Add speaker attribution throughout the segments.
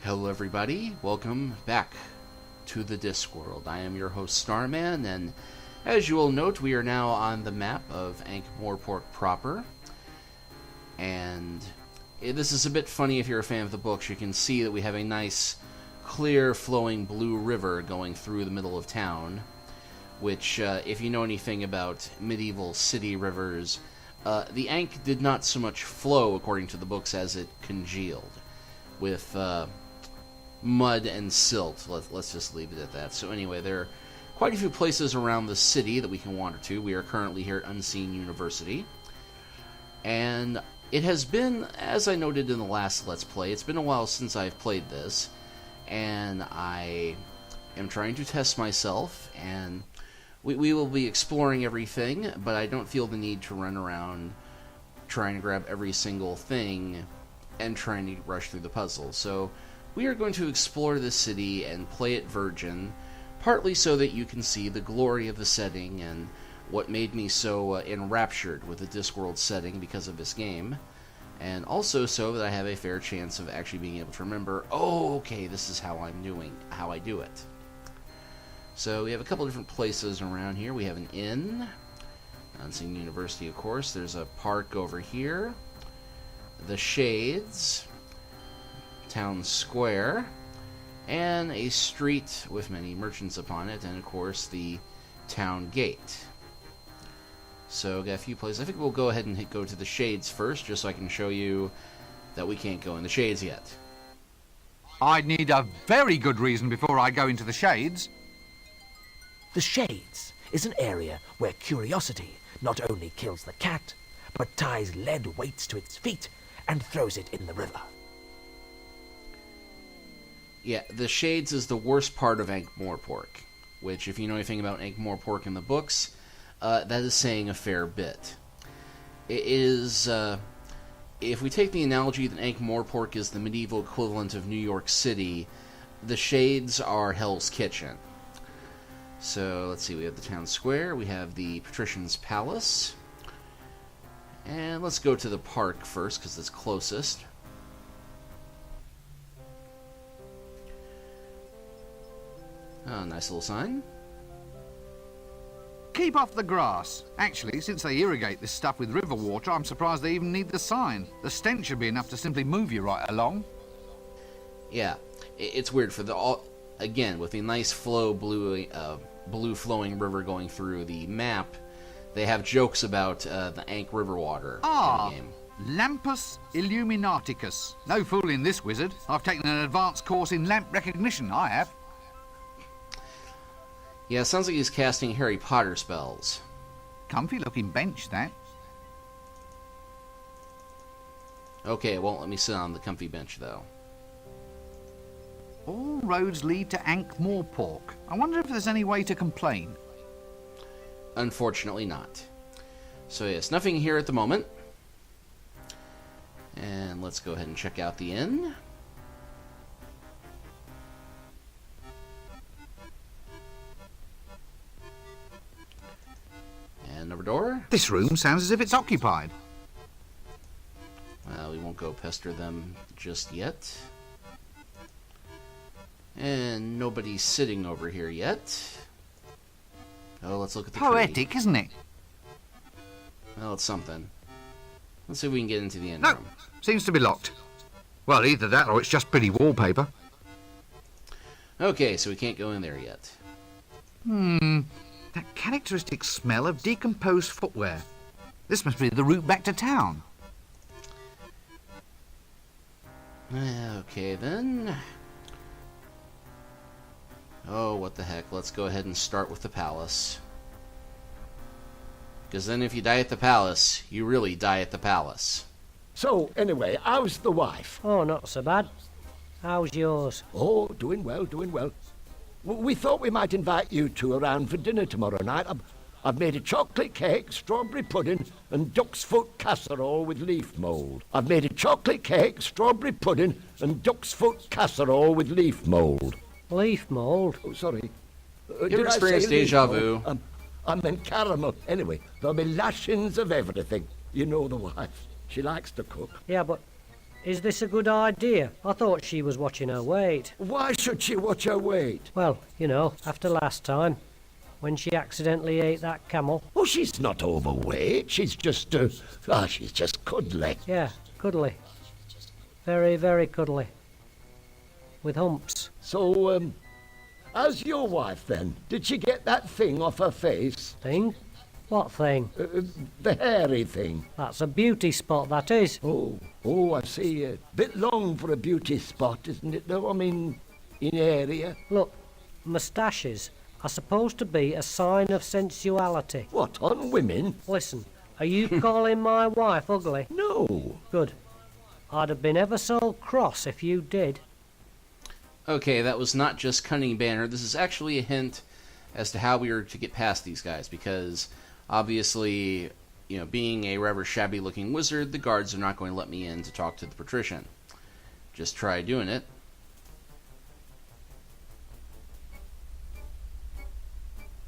Speaker 1: Hello everybody, welcome back to the Discworld. I am your host Starman, and as you will note, we are now on the map of Ankh-Morpork proper. And this is a bit funny if you're a fan of the books. You can see that we have a nice, clear, flowing blue river going through the middle of town, which, if you know anything about medieval city rivers, the Ankh did not so much flow, according to the books, as it congealed with mud and silt. Let's just leave it at that. So anyway, there are quite a few places around the city that we can wander to. We are currently here at Unseen University, and it has been, as I noted in the last Let's Play, it's been a while since I've played this, and I am trying to test myself, and we will be exploring everything, but I don't feel the need to run around trying to grab every single thing and trying to rush through the puzzle. So we are going to explore the city and play it virgin, partly so that you can see the glory of the setting and what made me so enraptured with the Discworld setting because of this game, and also so that I have a fair chance of actually being able to remember, oh, okay, this is how I do it. So we have a couple different places around here. We have an inn, Unseen University, of course. There's a park over here, the Shades, Town Square, and a street with many merchants upon it, and of course the town gate. So got a few places. I think we'll go ahead and go to the Shades first, just so I can show you that we can't go in the Shades yet.
Speaker 2: I'd need a very good reason before I go into the Shades.
Speaker 3: The Shades is an area where curiosity not only kills the cat, but ties lead weights to its feet and throws it in the river.
Speaker 1: Yeah, the Shades is the worst part of Ankh-Morpork, which, if you know anything about Ankh-Morpork in the books, that is saying a fair bit. It is, if we take the analogy that Ankh-Morpork is the medieval equivalent of New York City, the Shades are Hell's Kitchen. So, let's see, we have the town square, we have the Patrician's Palace, and let's go to the park first, because it's closest. Oh, nice little sign.
Speaker 2: Keep off the grass. Actually, since they irrigate this stuff with river water, I'm surprised they even need the sign. The stench should be enough to simply move you right along.
Speaker 1: Yeah, it's weird for again, with the nice blue flowing river going through the map, they have jokes about the Ankh river water in the game.
Speaker 2: Lampus Illuminaticus. No fooling this wizard. I've taken an advanced course in lamp recognition, I have.
Speaker 1: Yeah, it sounds like he's casting Harry Potter spells.
Speaker 2: Comfy looking bench, that.
Speaker 1: Okay, it won't let me sit on the comfy bench, though.
Speaker 2: All roads lead to Ankh-Morpork. I wonder if there's any way to complain.
Speaker 1: Unfortunately not. So yes, nothing here at the moment. And let's go ahead and check out the inn. And another door.
Speaker 2: This room sounds as if it's occupied.
Speaker 1: Well, we won't go pester them just yet. And nobody's sitting over here yet. Oh, let's look at the
Speaker 2: Poetic,
Speaker 1: tree.
Speaker 2: isn't it?
Speaker 1: Well, it's something. Let's see if we can get into the inn
Speaker 2: No,
Speaker 1: room.
Speaker 2: seems to be locked. Well, either that or it's just pretty wallpaper.
Speaker 1: Okay, so we can't go in there yet.
Speaker 2: That characteristic smell of decomposed footwear. This must be the route back to town.
Speaker 1: Okay, then. Oh, what the heck. Let's go ahead and start with the palace. Because then if you die at the palace, you really die at the palace.
Speaker 4: So, anyway, how's the wife?
Speaker 5: Oh, not so bad. How's yours?
Speaker 4: Oh, doing well, doing well. We thought we might invite you two around for dinner tomorrow night. I've made a chocolate cake, strawberry pudding, and duck's foot casserole with leaf mould. I've made a chocolate cake, strawberry pudding, and duck's foot casserole with leaf mould.
Speaker 5: Leaf mould?
Speaker 4: Oh, sorry.
Speaker 1: You ever experienced deja vu?
Speaker 4: I meant caramel. Anyway, there'll be lashings of everything. You know the wife. She likes to cook.
Speaker 5: Yeah, but Is this a good idea? I thought she was watching her weight.
Speaker 4: Why should she watch her weight?
Speaker 5: Well, you know, after last time, when she accidentally ate that camel.
Speaker 4: Oh, she's not overweight. She's just, she's just cuddly.
Speaker 5: Yeah, cuddly. Very, very cuddly. With humps.
Speaker 4: So, how's your wife then? Did she get that thing off her face?
Speaker 5: Thing? What thing?
Speaker 4: The hairy thing.
Speaker 5: That's a beauty spot, that is.
Speaker 4: Oh, I see. A bit long for a beauty spot, isn't it, though? I mean, in area.
Speaker 5: Look, moustaches are supposed to be a sign of sensuality.
Speaker 4: What, on women?
Speaker 5: Listen, are you calling my wife ugly?
Speaker 4: No.
Speaker 5: Good. I'd have been ever so cross if you did.
Speaker 1: Okay, that was not just cunning banner. This is actually a hint as to how we are to get past these guys, because obviously, you know, being a rather shabby-looking wizard, the guards are not going to let me in to talk to the patrician. Just try doing it.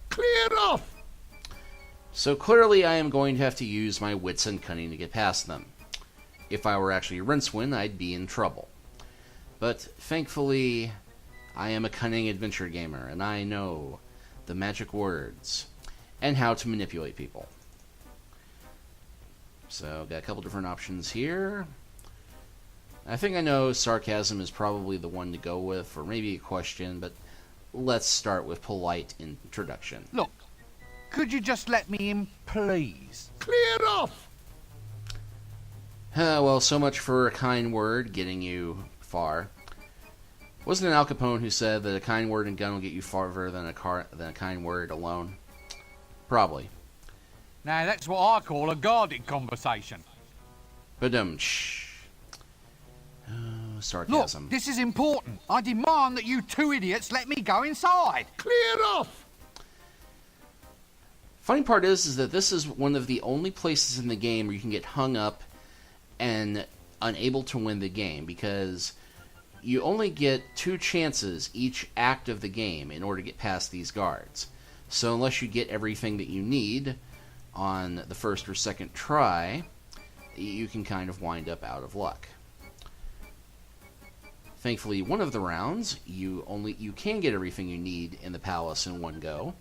Speaker 4: Clear off!
Speaker 1: So clearly I am going to have to use my wits and cunning to get past them. If I were actually Rincewind, I'd be in trouble. But thankfully, I am a cunning adventure gamer, and I know the magic words and how to manipulate people. So, got a couple different options here. I think I know sarcasm is probably the one to go with, or maybe a question, but let's start with polite introduction.
Speaker 2: Look, could you just let me in, please?
Speaker 4: Clear off!
Speaker 1: Well, so much for a kind word getting you far. Wasn't it Al Capone who said that a kind word and gun will get you farther than a kind word alone? Probably.
Speaker 2: Now, that's what I call a guarded conversation.
Speaker 1: Badum-tsh. Oh, sarcasm.
Speaker 2: Look, this is important. I demand that you two idiots let me go inside.
Speaker 4: Clear off!
Speaker 1: Funny part is that this is one of the only places in the game where you can get hung up and unable to win the game, because you only get 2 chances each act of the game in order to get past these guards. So unless you get everything that you need on the first or second try, you can kind of wind up out of luck. Thankfully, one of the rounds, you can get everything you need in the palace in one go.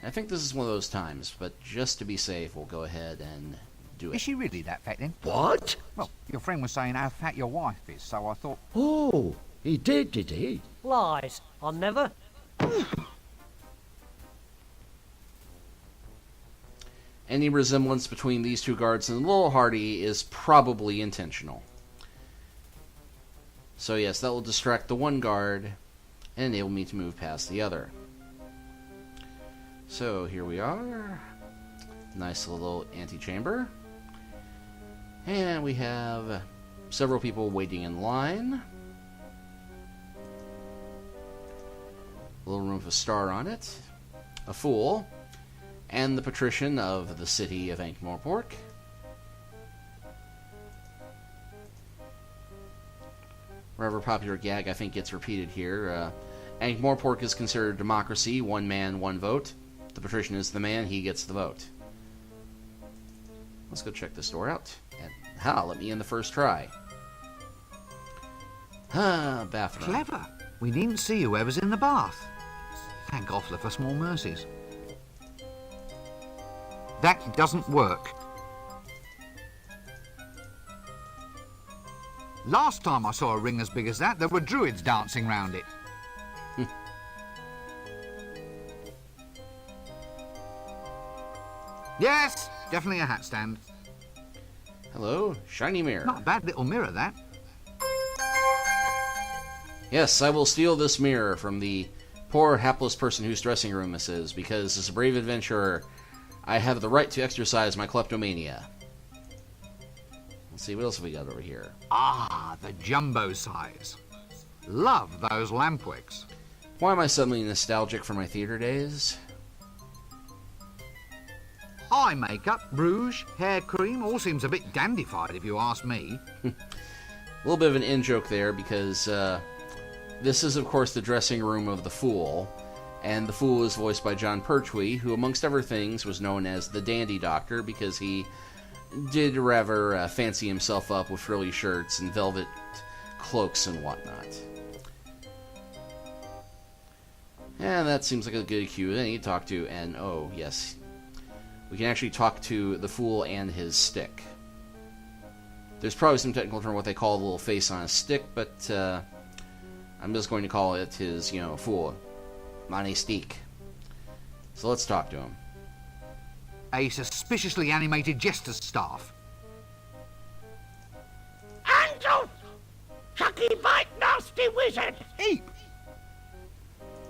Speaker 1: I think this is one of those times, but just to be safe, we'll go ahead and do it.
Speaker 2: Is she really that fat then?
Speaker 4: What?
Speaker 2: Well, your friend was saying how fat your wife is, so I thought...
Speaker 4: Oh, he did he?
Speaker 5: Lies. I never...
Speaker 1: Any resemblance between these two guards and Little Hardy is probably intentional. So yes, that will distract the one guard and enable me to move past the other. So here we are. Nice little antechamber. And we have several people waiting in line. A little room with a star on it. A fool. And the patrician of the city of Ankh-Morpork. Rather popular gag, I think, gets repeated here. Ankh-Morpork is considered a democracy, one man, one vote. The patrician is the man, he gets the vote. Let's go check this door out. And, let me in the first try. Bathroom.
Speaker 2: Clever. We needn't see whoever's in the bath. Thank Offler for small mercies. That doesn't work. Last time I saw a ring as big as that, there were druids dancing round it. Yes, definitely a hat stand.
Speaker 1: Hello, shiny mirror.
Speaker 2: Not a bad little mirror, that.
Speaker 1: Yes, I will steal this mirror from the poor, hapless person whose dressing room this is, because as a brave adventurer, I have the right to exercise my kleptomania. Let's see, what else have we got over here?
Speaker 2: Ah, the jumbo size. Love those lampwicks.
Speaker 1: Why am I suddenly nostalgic for my theater days?
Speaker 2: Eye makeup, rouge, hair cream, all seems a bit dandified if you ask me.
Speaker 1: A little bit of an in-joke there, because this is, of course, the dressing room of the Fool, and the Fool is voiced by John Pertwee, who, amongst other things, was known as the Dandy Doctor, because he did rather fancy himself up with frilly shirts and velvet cloaks and whatnot. And that seems like a good cue. Then you talk to, and oh, yes. We can actually talk to the fool and his stick. There's probably some technical term what they call the little face on a stick, but I'm just going to call it his, fool. Money stick. So let's talk to him.
Speaker 2: A suspiciously animated jester's staff.
Speaker 4: Hands Chucky bite nasty wizard!
Speaker 2: Eep!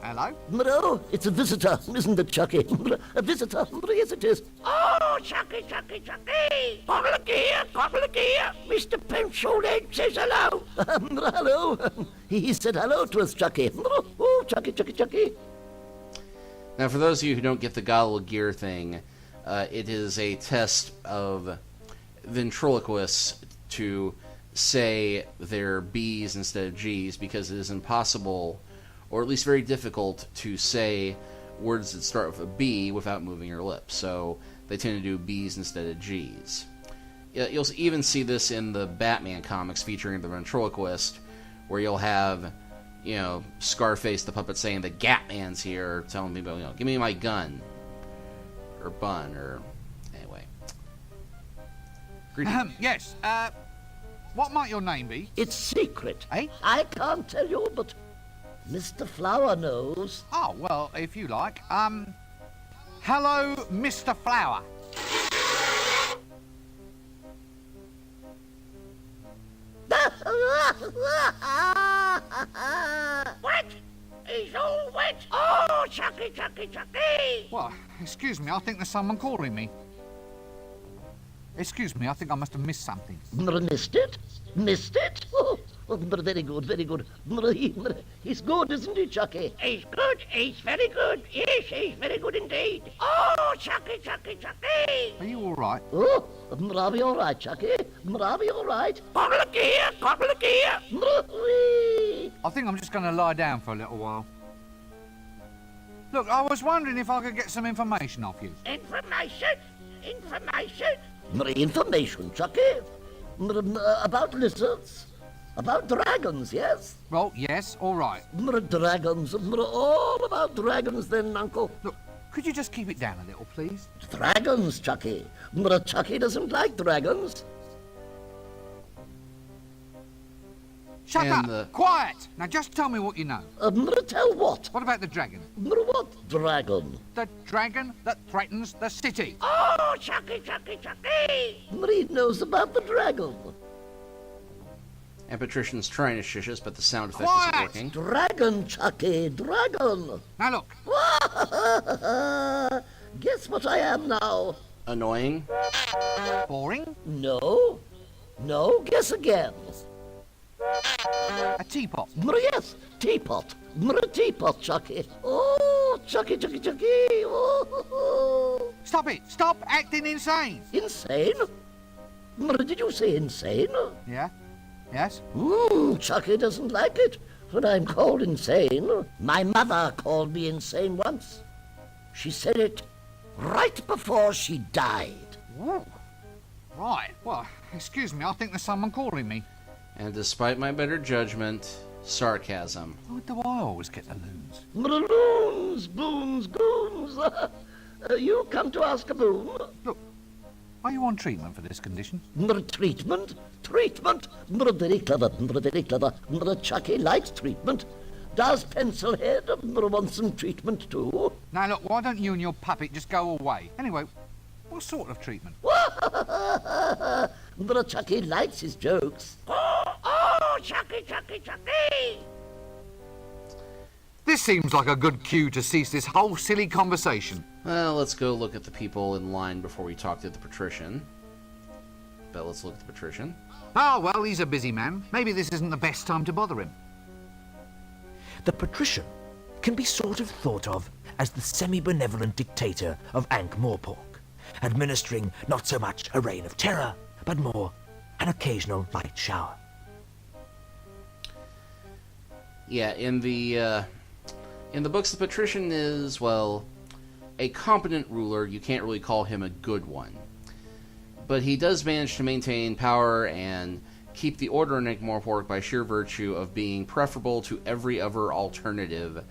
Speaker 2: Hello?
Speaker 6: Bro, it's a visitor, isn't it, Chucky? A visitor, yes it is.
Speaker 4: Oh, Chucky! Couple of gear! Mr. Pencilhead says hello!
Speaker 6: Hello. He said hello to us, Chucky. Oh, Chucky.
Speaker 1: Now, for those of you who don't get the goggle gear thing, it is a test of ventriloquists to say their B's instead of G's, because it is impossible, or at least very difficult, to say words that start with a B without moving your lips. So they tend to do B's instead of G's. You'll even see this in the Batman comics featuring the ventriloquist, where you'll have, Scarface the puppet saying the Gatman's here, telling people, give me my gun, or bun, or anyway.
Speaker 2: Yes, what might your name be?
Speaker 6: It's secret.
Speaker 2: Eh?
Speaker 6: I can't tell you, but Mr. Flower knows.
Speaker 2: Oh, well, if you like. Hello, Mr. Flower.
Speaker 4: Wet! He's all wet! Oh, Chucky!
Speaker 2: Well, excuse me, I think there's someone calling me. Excuse me, I think I must have missed something.
Speaker 6: Missed it? Oh, very good. He's good, isn't he, Chucky?
Speaker 4: He's good, he's very good. Yes, he's very good indeed. Oh, Chucky!
Speaker 2: Are you all right?
Speaker 6: Oh, I'll be all right, Chucky. I'll be all right.
Speaker 4: Couple of gear!
Speaker 2: I think I'm just going to lie down for a little while. Look, I was wondering if I could get some information off you.
Speaker 4: Information?
Speaker 6: Information, Chucky? About lizards? About dragons, yes?
Speaker 2: Well, yes, all right.
Speaker 6: Dragons. All about dragons then, Uncle.
Speaker 2: Look, could you just keep it down a little, please?
Speaker 6: Dragons, Chucky. Chucky doesn't like dragons.
Speaker 2: Shut
Speaker 1: And
Speaker 2: up! Quiet! Now just tell me what you know.
Speaker 6: Tell what?
Speaker 2: What about the dragon?
Speaker 6: What dragon?
Speaker 2: The dragon that threatens the city.
Speaker 4: Oh, Chucky!
Speaker 6: He knows about the dragon.
Speaker 1: And Patrician's trying to shush us, but the sound effect
Speaker 2: Quiet!
Speaker 1: isn't working.
Speaker 6: Dragon, Chucky, dragon.
Speaker 2: Now look,
Speaker 6: Guess what I am now?
Speaker 1: Annoying.
Speaker 2: boring,
Speaker 6: No, guess again.
Speaker 2: a teapot.
Speaker 6: Yes, teapot. Teapot, Chucky. Oh, Chucky. Oh.
Speaker 2: Stop it! Stop acting insane!
Speaker 6: Insane? Did you say insane?
Speaker 2: Yeah? Yes?
Speaker 6: Chucky doesn't like it when I'm called insane. My mother called me insane once. She said it right before she died.
Speaker 2: Ooh. Right. Well, excuse me, I think there's someone calling me.
Speaker 1: And despite my better judgment, sarcasm.
Speaker 2: Why do I always get the loons?
Speaker 6: Loons, boons, goons. You come to ask a boon?
Speaker 2: Look, are you on treatment for this condition?
Speaker 6: Treatment? Very clever. Chucky likes treatment. Does Pencilhead want some treatment too?
Speaker 2: Now look, why don't you and your puppet just go away? Anyway, what sort of treatment?
Speaker 6: Chucky likes his jokes.
Speaker 4: Oh, Chucky!
Speaker 2: This seems like a good cue to cease this whole silly conversation.
Speaker 1: Well, let's go look at the people in line before we talk to the patrician. But let's look at the patrician.
Speaker 2: Oh, well, he's a busy man. Maybe this isn't the best time to bother him.
Speaker 3: The patrician can be sort of thought of as the semi-benevolent dictator of Ankh-Morpork, administering not so much a reign of terror, but more an occasional light shower.
Speaker 1: Yeah, in the books, the patrician is, well, a competent ruler. You can't really call him a good one. but he does manage to maintain power and keep the order in Ankh-Morpork by sheer virtue of being preferable to every other alternative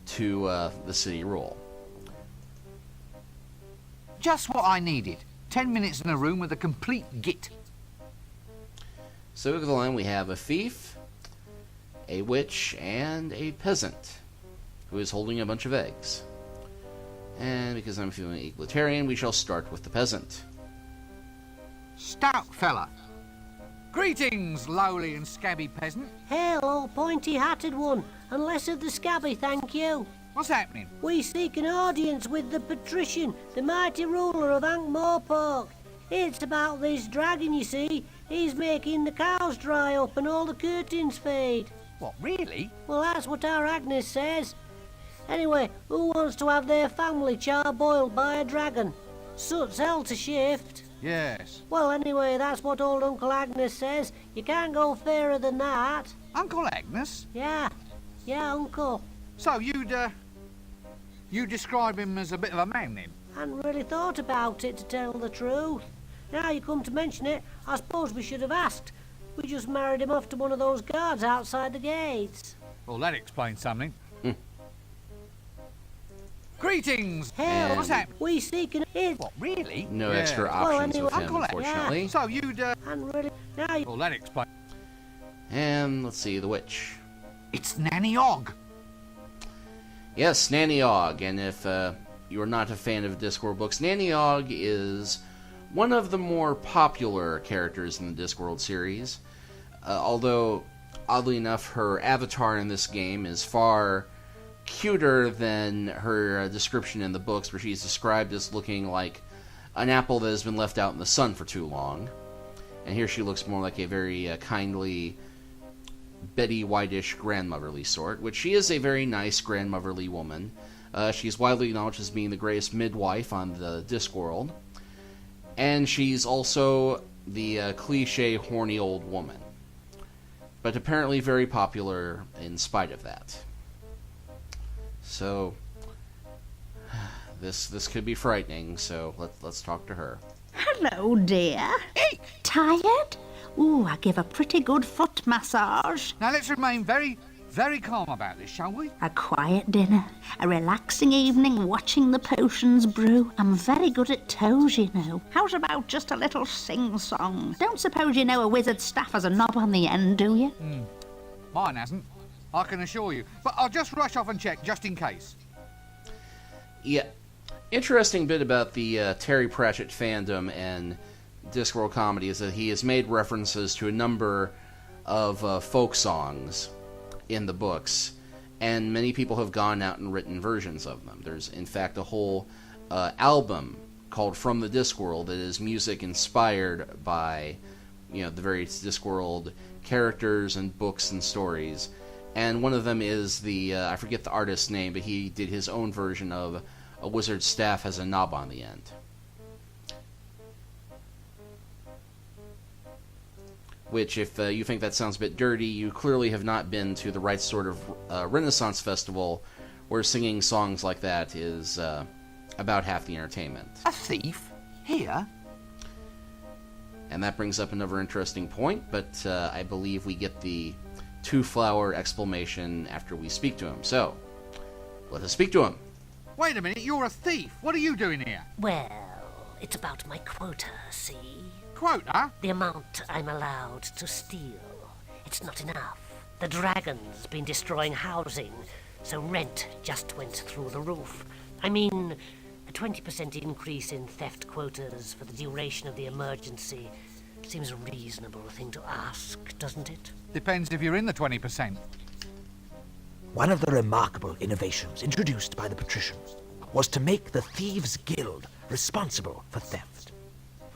Speaker 1: to the city rule.
Speaker 2: Just what I needed. 10 minutes in a room with a complete git.
Speaker 1: So look at the line, we have a thief, a witch, and a peasant who is holding a bunch of eggs. And because I'm feeling egalitarian, we shall start with the peasant.
Speaker 2: Stout fella. Greetings, lowly and scabby peasant.
Speaker 5: Hello, pointy-hatted one, and less of the scabby, thank you.
Speaker 2: What's happening?
Speaker 5: We seek an audience with the patrician, the mighty ruler of Ankh-Morpork. It's about this dragon, you see. He's making the cows dry up and all the curtains fade.
Speaker 2: What, really?
Speaker 5: Well, that's what our Agnes says. Anyway, who wants to have their family char-boiled by a dragon? Soot's hell to shift.
Speaker 2: Yes.
Speaker 5: Well, anyway, that's what old Uncle Agnes says. You can't go fairer than that.
Speaker 2: Uncle Agnes?
Speaker 5: Yeah, Uncle.
Speaker 2: So you describe him as a bit of a man, then?
Speaker 5: Hadn't really thought about it, to tell the truth. Now you come to mention it, I suppose we should have asked. We just married him off to one of those guards outside the gates.
Speaker 2: Well, that explains something. Greetings!
Speaker 5: Hell,
Speaker 2: What's that?
Speaker 5: we seek an...
Speaker 2: What, really?
Speaker 1: No
Speaker 2: Yeah.
Speaker 1: extra
Speaker 5: Well,
Speaker 1: options
Speaker 5: anyway,
Speaker 1: with him,
Speaker 2: Uncle Agnes.
Speaker 1: unfortunately.
Speaker 2: Yeah. So you'd
Speaker 5: Hadn't really... Now you...
Speaker 2: Well, that explains.
Speaker 1: And let's see, the witch.
Speaker 2: It's Nanny Og.
Speaker 1: Yes, Nanny Og, and if you are not a fan of Discworld books, Nanny Og is one of the more popular characters in the Discworld series. Although, oddly enough, her avatar in this game is far cuter than her description in the books, where she's described as looking like an apple that has been left out in the sun for too long. And here she looks more like a very kindly, Betty Whitish grandmotherly sort, which she is a very nice grandmotherly woman. She's widely acknowledged as being the greatest midwife on the Discworld. And she's also the cliche horny old woman. But apparently very popular in spite of that. So, this could be frightening, so let's talk to her.
Speaker 7: Hello, dear. Tired? Ooh, I give a pretty good foot massage.
Speaker 2: Now let's remain very, very calm about this, shall we?
Speaker 7: A quiet dinner, a relaxing evening watching the potions brew. I'm very good at toes, you know. How's about just a little sing-song? Don't suppose you know a wizard's staff has a knob on the end, do you?
Speaker 2: Mine hasn't, I can assure you. But I'll just rush off and check, just in case.
Speaker 1: Yeah, interesting bit about the Terry Pratchett fandom and Discworld comedy is that he has made references to a number of folk songs in the books, and many people have gone out and written versions of them. There's, in fact, a whole album called From the Discworld that is music inspired by, the various Discworld characters and books and stories. And one of them is I forget the artist's name, but he did his own version of A Wizard's Staff Has a Knob on the End. Which, if you think that sounds a bit dirty, you clearly have not been to the right sort of Renaissance festival where singing songs like that is about half the entertainment.
Speaker 2: A thief? Here?
Speaker 1: And that brings up another interesting point, but I believe we get the two-flower exclamation after we speak to him. So, let us speak to him.
Speaker 2: Wait a minute, you're a thief. What are you doing here?
Speaker 6: Well, it's about my quota, see?
Speaker 2: Quota?
Speaker 6: The amount I'm allowed to steal. It's not enough. The dragon's been destroying housing, so rent just went through the roof. I mean, a 20% increase in theft quotas for the duration of the emergency seems a reasonable thing to ask, doesn't it?
Speaker 2: Depends if you're in the 20%.
Speaker 3: One of the remarkable innovations introduced by the patricians was to make the Thieves Guild responsible for theft,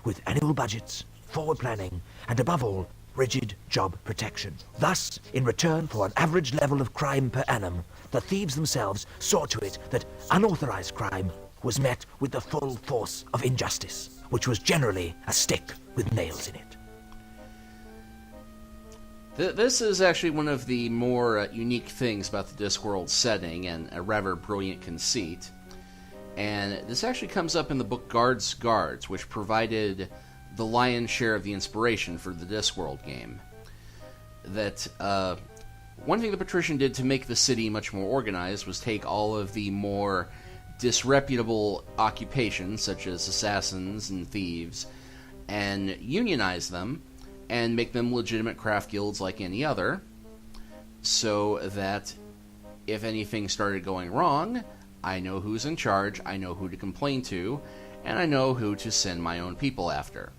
Speaker 3: with annual budgets, forward planning, and above all, rigid job protection. Thus, in return for an average level of crime per annum, the thieves themselves saw to it that unauthorized crime was met with the full force of injustice, which was generally a stick with nails in it.
Speaker 1: This is actually one of the more unique things about the Discworld setting, and a rather brilliant conceit. And this actually comes up in the book Guards, which provided the lion's share of the inspiration for the Discworld game. That one thing the Patrician did to make the city much more organized was take all of the more disreputable occupations, such as assassins and thieves, and unionize them and make them legitimate craft guilds like any other, so that if anything started going wrong, I know who's in charge, I know who to complain to, and I know who to send my own people after.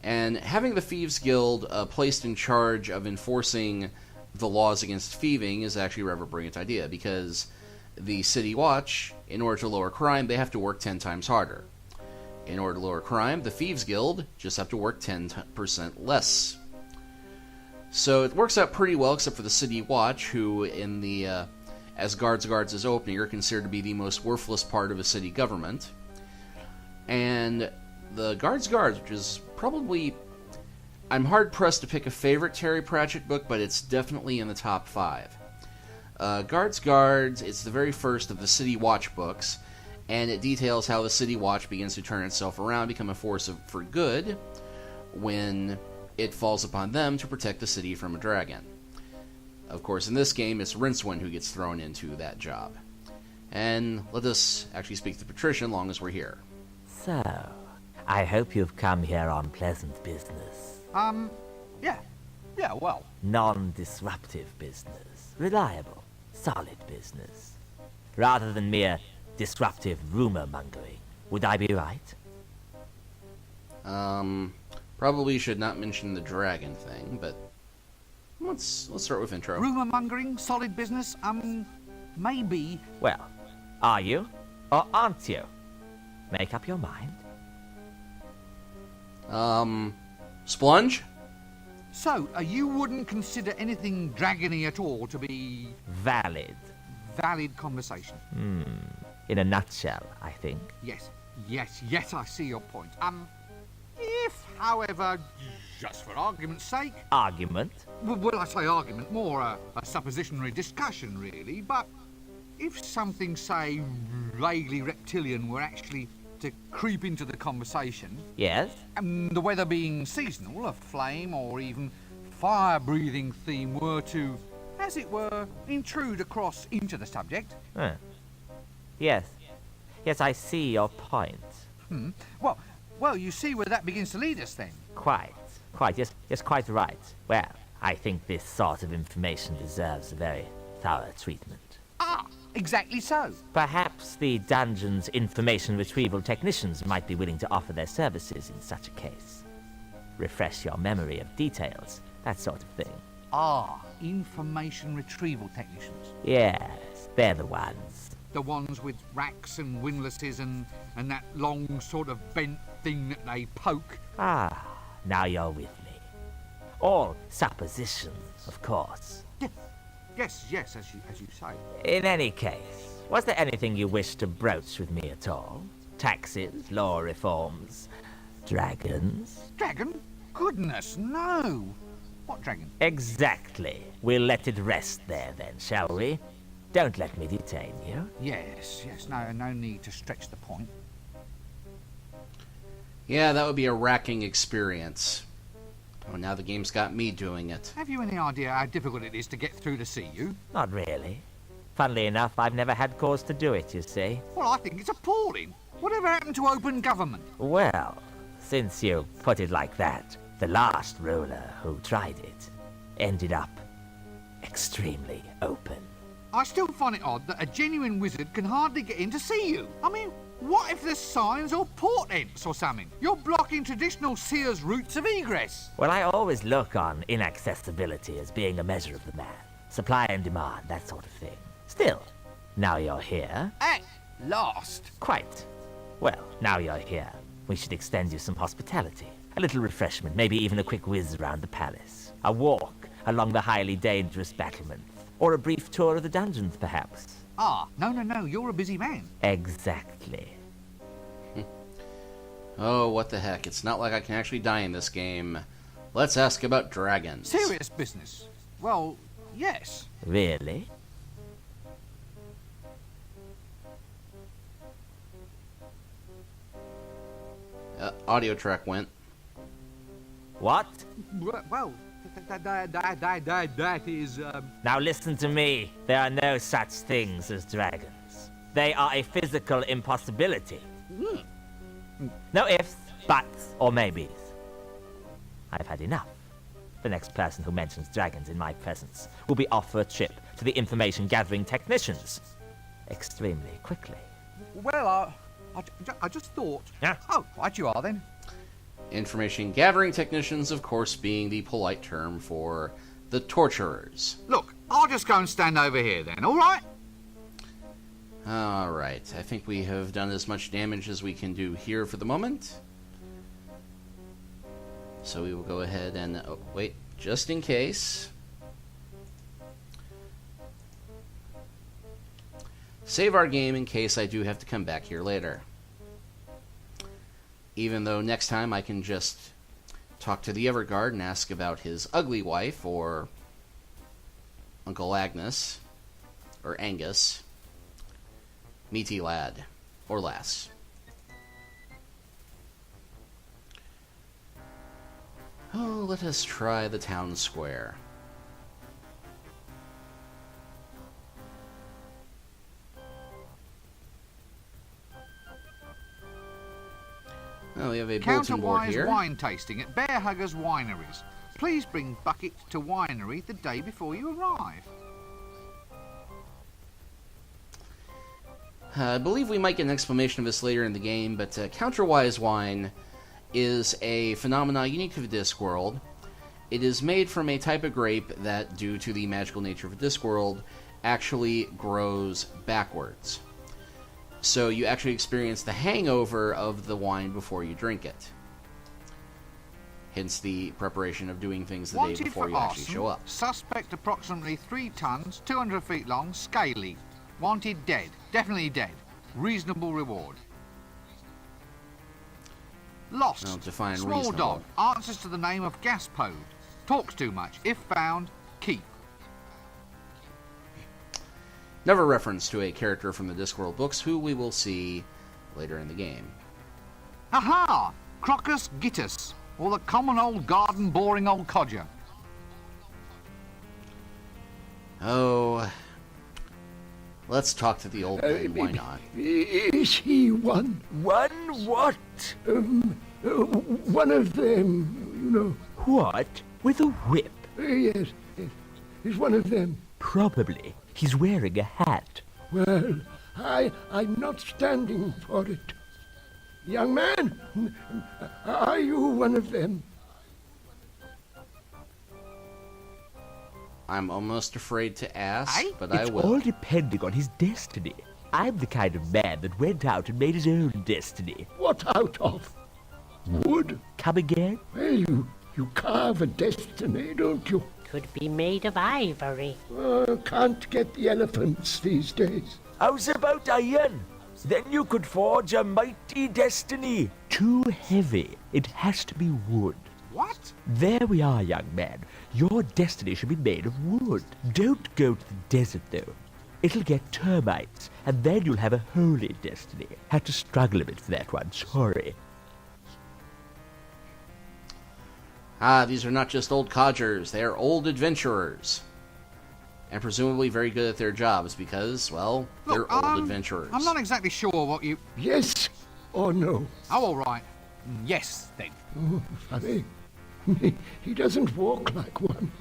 Speaker 1: And having the Thieves Guild placed in charge of enforcing the laws against thieving is actually a rather brilliant idea, because the City Watch, in order to lower crime, they have to work 10 times harder. In order to lower crime, the Thieves Guild just have to work 10% less. So it works out pretty well, except for the City Watch, who, in the as Guards is opening, are considered to be the most worthless part of a city government. And the Guards, which is probably... I'm hard-pressed to pick a favorite Terry Pratchett book, but it's definitely in the top 5. Guards, it's the very first of the City Watch books, and it details how the City Watch begins to turn itself around, become a force for good, when it falls upon them to protect the city from a dragon. Of course, in this game, it's Rincewind who gets thrown into that job. And let us actually speak to Patrician long as we're here.
Speaker 3: So, I hope you've come here on pleasant business.
Speaker 2: Yeah, well.
Speaker 3: Non-disruptive business. Reliable, solid business. Rather than mere disruptive rumor-mongering. Would I be right?
Speaker 1: Probably should not mention the dragon thing, but let's start with intro.
Speaker 2: Rumour mongering, solid business, maybe.
Speaker 3: Well, are you? Or aren't you? Make up your mind.
Speaker 1: Splunge?
Speaker 2: So, you wouldn't consider anything dragony at all to be
Speaker 3: Valid.
Speaker 2: valid conversation?
Speaker 3: In a nutshell, I think.
Speaker 2: Yes, I see your point. If, however, just for argument's sake...
Speaker 3: Argument?
Speaker 2: Well, I say argument, more a suppositionary discussion, really, but if something, say, vaguely reptilian were actually to creep into the conversation...
Speaker 3: Yes?
Speaker 2: The weather being seasonal, a flame or even fire-breathing theme were to, as it were, intrude across into the subject...
Speaker 3: Huh. Yes. Yes, I see your point.
Speaker 2: Well, you see where that begins to lead us, then.
Speaker 3: Quite. Yes, quite right. Well, I think this sort of information deserves a very thorough treatment.
Speaker 2: Ah, exactly so.
Speaker 3: Perhaps the dungeon's information retrieval technicians might be willing to offer their services in such a case. Refresh your memory of details, that sort of thing.
Speaker 2: Ah, information retrieval technicians.
Speaker 3: Yes, they're the ones.
Speaker 2: The ones with racks and windlasses and that long sort of bent thing that they poke.
Speaker 3: Ah, now you're with me. All suppositions, of course.
Speaker 2: Yes, as you say.
Speaker 3: In any case, was there anything you wished to broach with me at all? Taxes, law reforms, dragons?
Speaker 2: Dragon? Goodness, no. What dragon?
Speaker 3: Exactly. We'll let it rest there then, shall we? Don't let me detain you.
Speaker 2: Yes, no need to stretch the point.
Speaker 1: Yeah, that would be a racking experience. Oh, now the game's got me doing it.
Speaker 2: Have you any idea how difficult it is to get through to see you?
Speaker 3: Not really. Funnily enough, I've never had cause to do it, you see.
Speaker 2: Well, I think it's appalling. Whatever happened to open government?
Speaker 3: Well, since you put it like that, the last ruler who tried it ended up extremely open.
Speaker 2: I still find it odd that a genuine wizard can hardly get in to see you. I mean, what if there's signs or portents or something? You're blocking traditional seers' routes of egress.
Speaker 3: Well, I always look on inaccessibility as being a measure of the man. Supply and demand, that sort of thing. Still, now you're here...
Speaker 2: At last.
Speaker 3: Quite. Well, now you're here. We should extend you some hospitality. A little refreshment, maybe even a quick whiz around the palace. A walk along the highly dangerous battlement. Or a brief tour of the dungeons, perhaps.
Speaker 2: Ah, no, you're a busy man.
Speaker 3: Exactly.
Speaker 1: Oh, what the heck. It's not like I can actually die in this game. Let's ask about dragons.
Speaker 2: Serious business. Well, yes.
Speaker 3: Really?
Speaker 1: Audio track went.
Speaker 3: What?
Speaker 2: Well, that is,
Speaker 3: Now listen to me. There are no such things as dragons. They are a physical impossibility. No ifs, buts, or maybes. I've had enough. The next person who mentions dragons in my presence will be off for a trip to the information gathering technicians. Extremely quickly.
Speaker 2: well, I just thought...
Speaker 3: Yeah?
Speaker 2: Oh, right you are then.
Speaker 1: Information gathering technicians, of course, being the polite term for the torturers.
Speaker 2: Look, I'll just go and stand over here then, all right?
Speaker 1: Alright, I think we have done as much damage as we can do here for the moment. So we will go ahead and... Oh, wait, just in case. Save our game in case I do have to come back here later. Even though next time I can just talk to the Everguard and ask about his ugly wife, or Uncle Agnes, or Angus, meaty lad, or lass. Oh, let us try the town square. Well, we have a bulletin board
Speaker 2: Counterwise
Speaker 1: here.
Speaker 2: wine tasting at Bear Huggers Wineries. Please bring bucket to winery the day before you arrive.
Speaker 1: I believe we might get an explanation of this later in the game, but counterwise wine is a phenomena unique to the Discworld. It is made from a type of grape that, due to the magical nature of the Discworld, actually grows backwards. So you actually experience the hangover of the wine before you drink it. Hence the preparation of doing things the day
Speaker 2: Wanted
Speaker 1: before
Speaker 2: for
Speaker 1: you actually
Speaker 2: arson,
Speaker 1: show up.
Speaker 2: Suspect approximately 3 tons, 200 feet long, scaly. Wanted dead. Definitely dead. Reasonable reward. Lost.
Speaker 1: Well, define
Speaker 2: Small
Speaker 1: reasonable.
Speaker 2: dog. Answers to the name of Gaspode. Talks too much. If found, keep.
Speaker 1: Never reference to a character from the Discworld books who we will see later in the game.
Speaker 2: Aha! Crocus gittus. Or the common old garden boring old codger.
Speaker 1: Oh, let's talk to the old man, why not?
Speaker 4: Is he one?
Speaker 3: One what?
Speaker 4: One of them, you know.
Speaker 3: What? With a whip?
Speaker 4: Yes, yes. He's one of them.
Speaker 3: Probably. He's wearing a hat.
Speaker 4: Well, I'm not standing for it. Young man, are you one of them?
Speaker 1: I'm almost afraid to ask,
Speaker 2: Aye?
Speaker 1: but I
Speaker 3: It's
Speaker 1: will.
Speaker 3: all depending on his destiny. I'm the kind of man that went out and made his own destiny.
Speaker 4: What out of? Wood?
Speaker 3: Come again?
Speaker 4: Well, you carve a destiny, don't you?
Speaker 6: Could be made of ivory.
Speaker 4: Can't get the elephants these days.
Speaker 3: How's about iron? Then you could forge a mighty destiny. Too heavy. It has to be wood.
Speaker 2: What?
Speaker 3: There we are, young man. Your destiny should be made of wood. Don't go to the desert, though. It'll get termites, and then you'll have a holy destiny. Had to struggle a bit for that one, sorry.
Speaker 1: Ah, these are not just old codgers, they are old adventurers. And presumably very good at their jobs because, well, they're
Speaker 2: Look,
Speaker 1: old adventurers.
Speaker 2: I'm not exactly sure what you...
Speaker 4: Yes or no?
Speaker 2: Oh, all right. Yes, then.
Speaker 4: Oh, funny. He doesn't walk like one.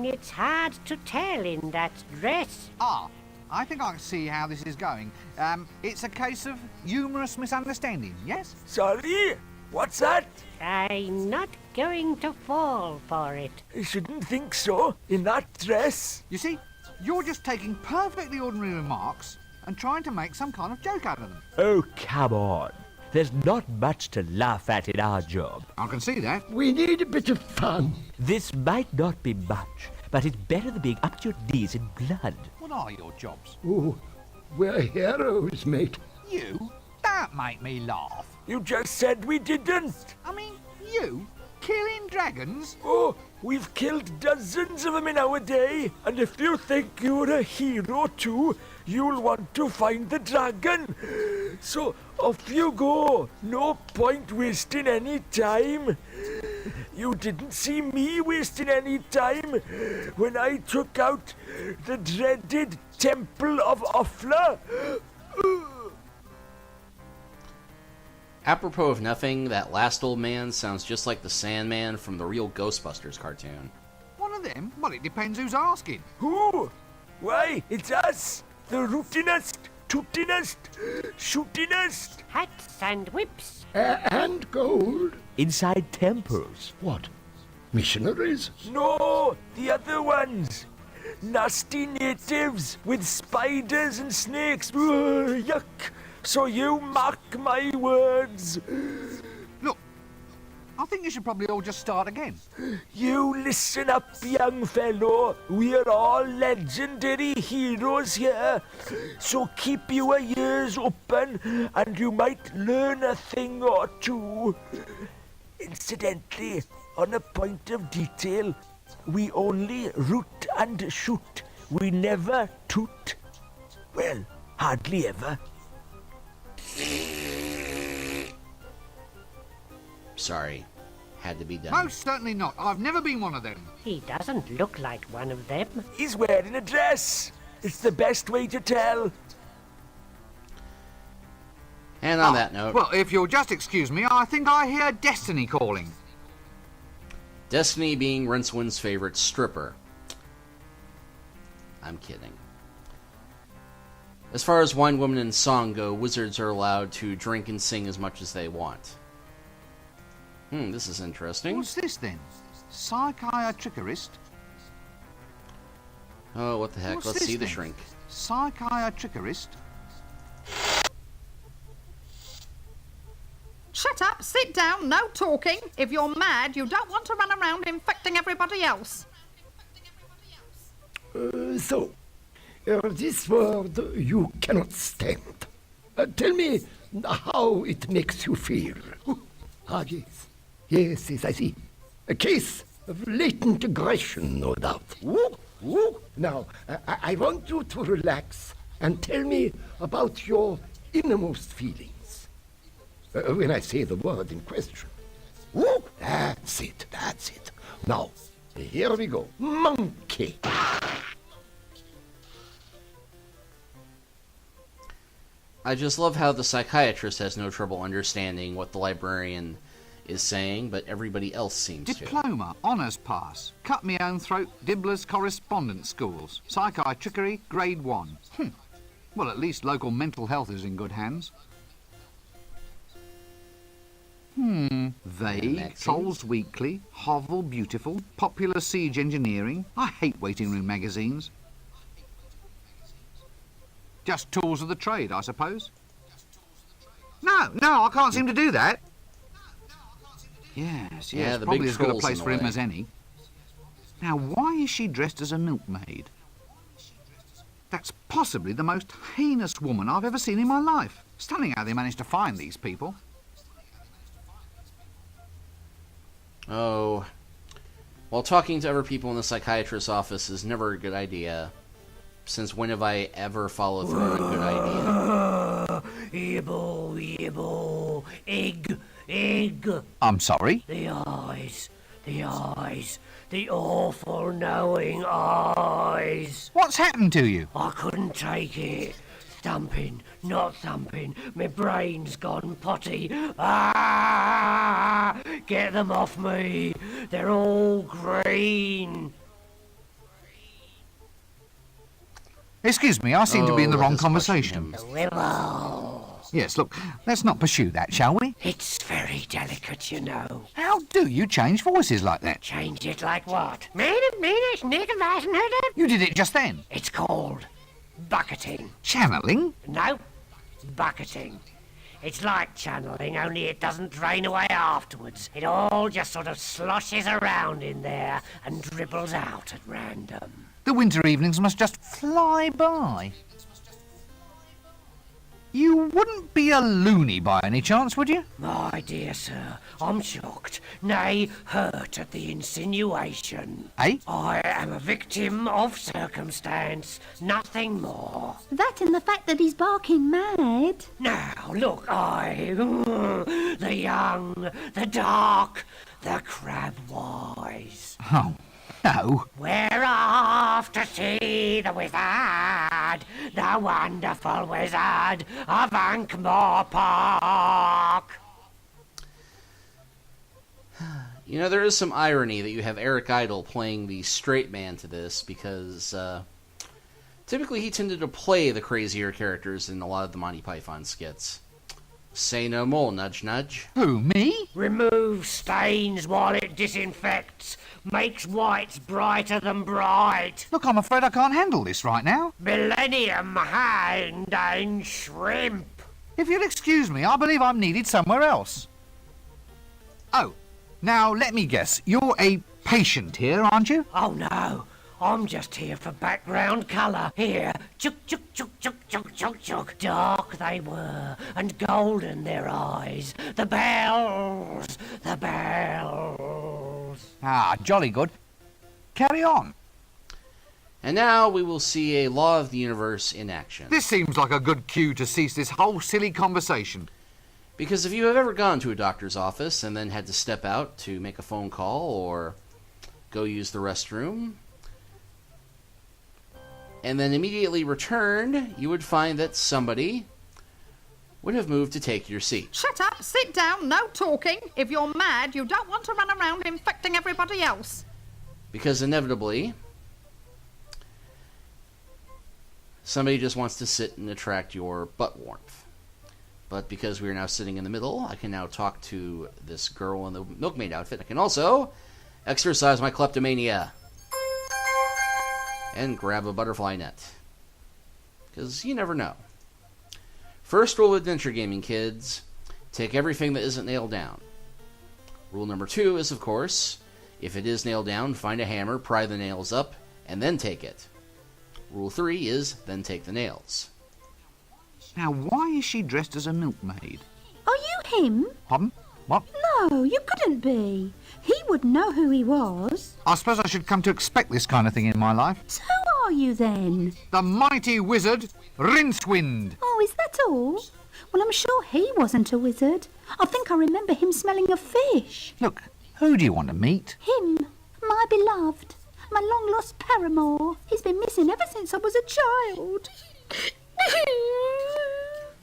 Speaker 6: It's hard to tell in that dress.
Speaker 2: Ah, I think I can see how this is going. It's a case of humorous misunderstanding, yes?
Speaker 3: Sorry? What's that?
Speaker 6: I'm not going to fall for it.
Speaker 3: I shouldn't think so. In that dress.
Speaker 2: You see, you're just taking perfectly ordinary remarks and trying to make some kind of joke out of them.
Speaker 3: Oh, come on. There's not much to laugh at in our job.
Speaker 2: I can see that.
Speaker 4: We need a bit of fun.
Speaker 3: This might not be much, but it's better than being up to your knees in blood.
Speaker 2: What are your jobs?
Speaker 4: Oh, we're heroes, mate.
Speaker 2: You? Don't make me laugh.
Speaker 3: You just said we didn't.
Speaker 2: I mean, you? Killing dragons?
Speaker 3: Oh, we've killed dozens of them in our day, and if you think you're a hero too, you'll want to find the dragon. So off you go. No point wasting any time.
Speaker 8: You didn't see me wasting any time when I took out the dreaded Temple of Offla.
Speaker 1: Apropos of nothing, that last old man sounds just like the Sandman from the real Ghostbusters cartoon.
Speaker 2: One of them? Well, it depends who's asking.
Speaker 8: Who? Why, it's us, the rootinest, tootinest, shootinest.
Speaker 6: Hats and whips.
Speaker 4: And gold.
Speaker 3: Inside temples.
Speaker 4: What? Missionaries?
Speaker 8: No, the other ones. Nasty natives with spiders and snakes. Ugh, yuck. So you mark my words.
Speaker 2: Look, I think you should probably all just start again.
Speaker 8: You listen up, young fellow. We're all legendary heroes here. So keep your ears open and you might learn a thing or two. Incidentally, on a point of detail, we only root and shoot. We never toot. Well, hardly ever.
Speaker 1: Sorry. Had to be done.
Speaker 2: Most certainly not. I've never been one of them.
Speaker 6: He doesn't look like one of them.
Speaker 8: He's wearing a dress. It's the best way to tell.
Speaker 1: And on that note,
Speaker 2: Well, if you'll just excuse me, I think I hear Destiny calling.
Speaker 1: Destiny being Rincewind's favorite stripper. I'm kidding. As far as wine, woman, and song go, wizards are allowed to drink and sing as much as they want. This is interesting.
Speaker 2: What's this then? Psychiatrist?
Speaker 1: Oh, what the heck?
Speaker 2: What's
Speaker 1: Let's
Speaker 2: this
Speaker 1: see the
Speaker 2: then?
Speaker 1: shrink.
Speaker 2: Psychiatrist?
Speaker 9: Shut up, sit down, no talking. If you're mad, you don't want to run around infecting everybody else.
Speaker 4: This word you cannot stand. Tell me how it makes you feel. Ah, yes. Yes, I see. A case of latent aggression, no doubt. Now, I want you to relax and tell me about your innermost feelings. When I say the word in question. That's it. Now, here we go. Monkey.
Speaker 1: I just love how the psychiatrist has no trouble understanding what the librarian is saying, but everybody else seems to.
Speaker 2: Diploma, honours pass, cut me own throat, Dibbler's correspondence schools, psychiatry, grade 1. Well, at least local mental health is in good hands. Vague, Trolls Weekly, Hovel Beautiful, Popular Siege Engineering. I hate waiting room magazines. Just tools of the trade, I suppose. No, I can't seem to do that. Yes,
Speaker 1: Yeah, the
Speaker 2: probably
Speaker 1: big
Speaker 2: as good a
Speaker 1: troll's
Speaker 2: place
Speaker 1: in
Speaker 2: for
Speaker 1: the
Speaker 2: him
Speaker 1: way.
Speaker 2: as any. Now, why is she dressed as a milkmaid? That's possibly the most heinous woman I've ever seen in my life. Stunning how they managed to find these people.
Speaker 1: Oh. Well, talking to other people in the psychiatrist's office is never a good idea. Since when have I ever followed through on a good idea?
Speaker 5: Yibble, egg.
Speaker 2: I'm sorry?
Speaker 5: The eyes, the awful knowing eyes.
Speaker 2: What's happened to you?
Speaker 5: I couldn't take it. Thumping, not thumping. My brain's gone potty. Ah! Get them off me. They're all green.
Speaker 2: Excuse me, I seem to be in the
Speaker 1: Oh,
Speaker 2: wrong
Speaker 1: this question
Speaker 2: conversation.
Speaker 1: him.
Speaker 5: Willow.
Speaker 2: Yes, look, let's not pursue that, shall we?
Speaker 5: It's very delicate, you know.
Speaker 2: How do you change voices like that?
Speaker 5: Change it like what?
Speaker 2: You did it just then.
Speaker 5: It's called bucketing.
Speaker 2: Channeling?
Speaker 5: No, bucketing. It's like channeling, only it doesn't drain away afterwards. It all just sort of sloshes around in there and dribbles out at random.
Speaker 2: The winter evenings must just fly by. You wouldn't be a loony by any chance, would you?
Speaker 6: My dear sir, I'm shocked, nay, hurt at the insinuation.
Speaker 2: Eh?
Speaker 6: I am a victim of circumstance, nothing more.
Speaker 7: That and the fact that he's barking mad.
Speaker 6: Now, look, the young, the dark, the crab-wise.
Speaker 2: Oh, no.
Speaker 6: We're off to see the wizard, the wonderful wizard of Ankh-Morpork.
Speaker 1: You know, there is some irony that you have Eric Idle playing the straight man to this, because typically he tended to play the crazier characters in a lot of the Monty Python skits. Say no more, nudge nudge.
Speaker 2: Who, me?
Speaker 6: Remove stains while it disinfects, makes whites brighter than bright.
Speaker 2: Look, I'm afraid I can't handle this right now.
Speaker 6: Millennium hand and shrimp.
Speaker 2: If you'll excuse me, I believe I'm needed somewhere else. Oh, now let me guess. You're a patient here, aren't you?
Speaker 6: Oh no, I'm just here for background colour. Here, chuk chuk chuk chuk chuk chuk chuk. Dark they were, and golden their eyes. The bells, the bells.
Speaker 2: Ah, jolly good. Carry on.
Speaker 1: And now we will see a law of the universe in action.
Speaker 2: This seems like a good cue to cease this whole silly conversation.
Speaker 1: Because if you have ever gone to a doctor's office and then had to step out to make a phone call or go use the restroom, and then immediately returned, you would find that somebody would have moved to take your seat.
Speaker 9: Shut up, sit down, no talking. If you're mad, you don't want to run around infecting everybody else.
Speaker 1: Because inevitably, somebody just wants to sit and attract your butt warmth. But because we are now sitting in the middle, I can now talk to this girl in the Milkmaid outfit. I can also exercise my kleptomania and grab a butterfly net. Because you never know. First rule of adventure gaming, kids. Take everything that isn't nailed down. Rule number 2 is, of course, if it is nailed down, find a hammer, pry the nails up, and then take it. Rule 3 is, then take the nails.
Speaker 2: Now, why is she dressed as a milkmaid?
Speaker 7: Are you him?
Speaker 2: Pardon? What?
Speaker 7: No, you couldn't be. He would know who he was.
Speaker 2: I suppose I should come to expect this kind of thing in my life.
Speaker 7: So who are you then?
Speaker 2: The mighty wizard, Rincewind.
Speaker 7: Oh, is that all? Well, I'm sure he wasn't a wizard. I think I remember him smelling of fish.
Speaker 2: Look, who do you want to meet?
Speaker 7: Him, my beloved, my long-lost paramour. He's been missing ever since I was a child.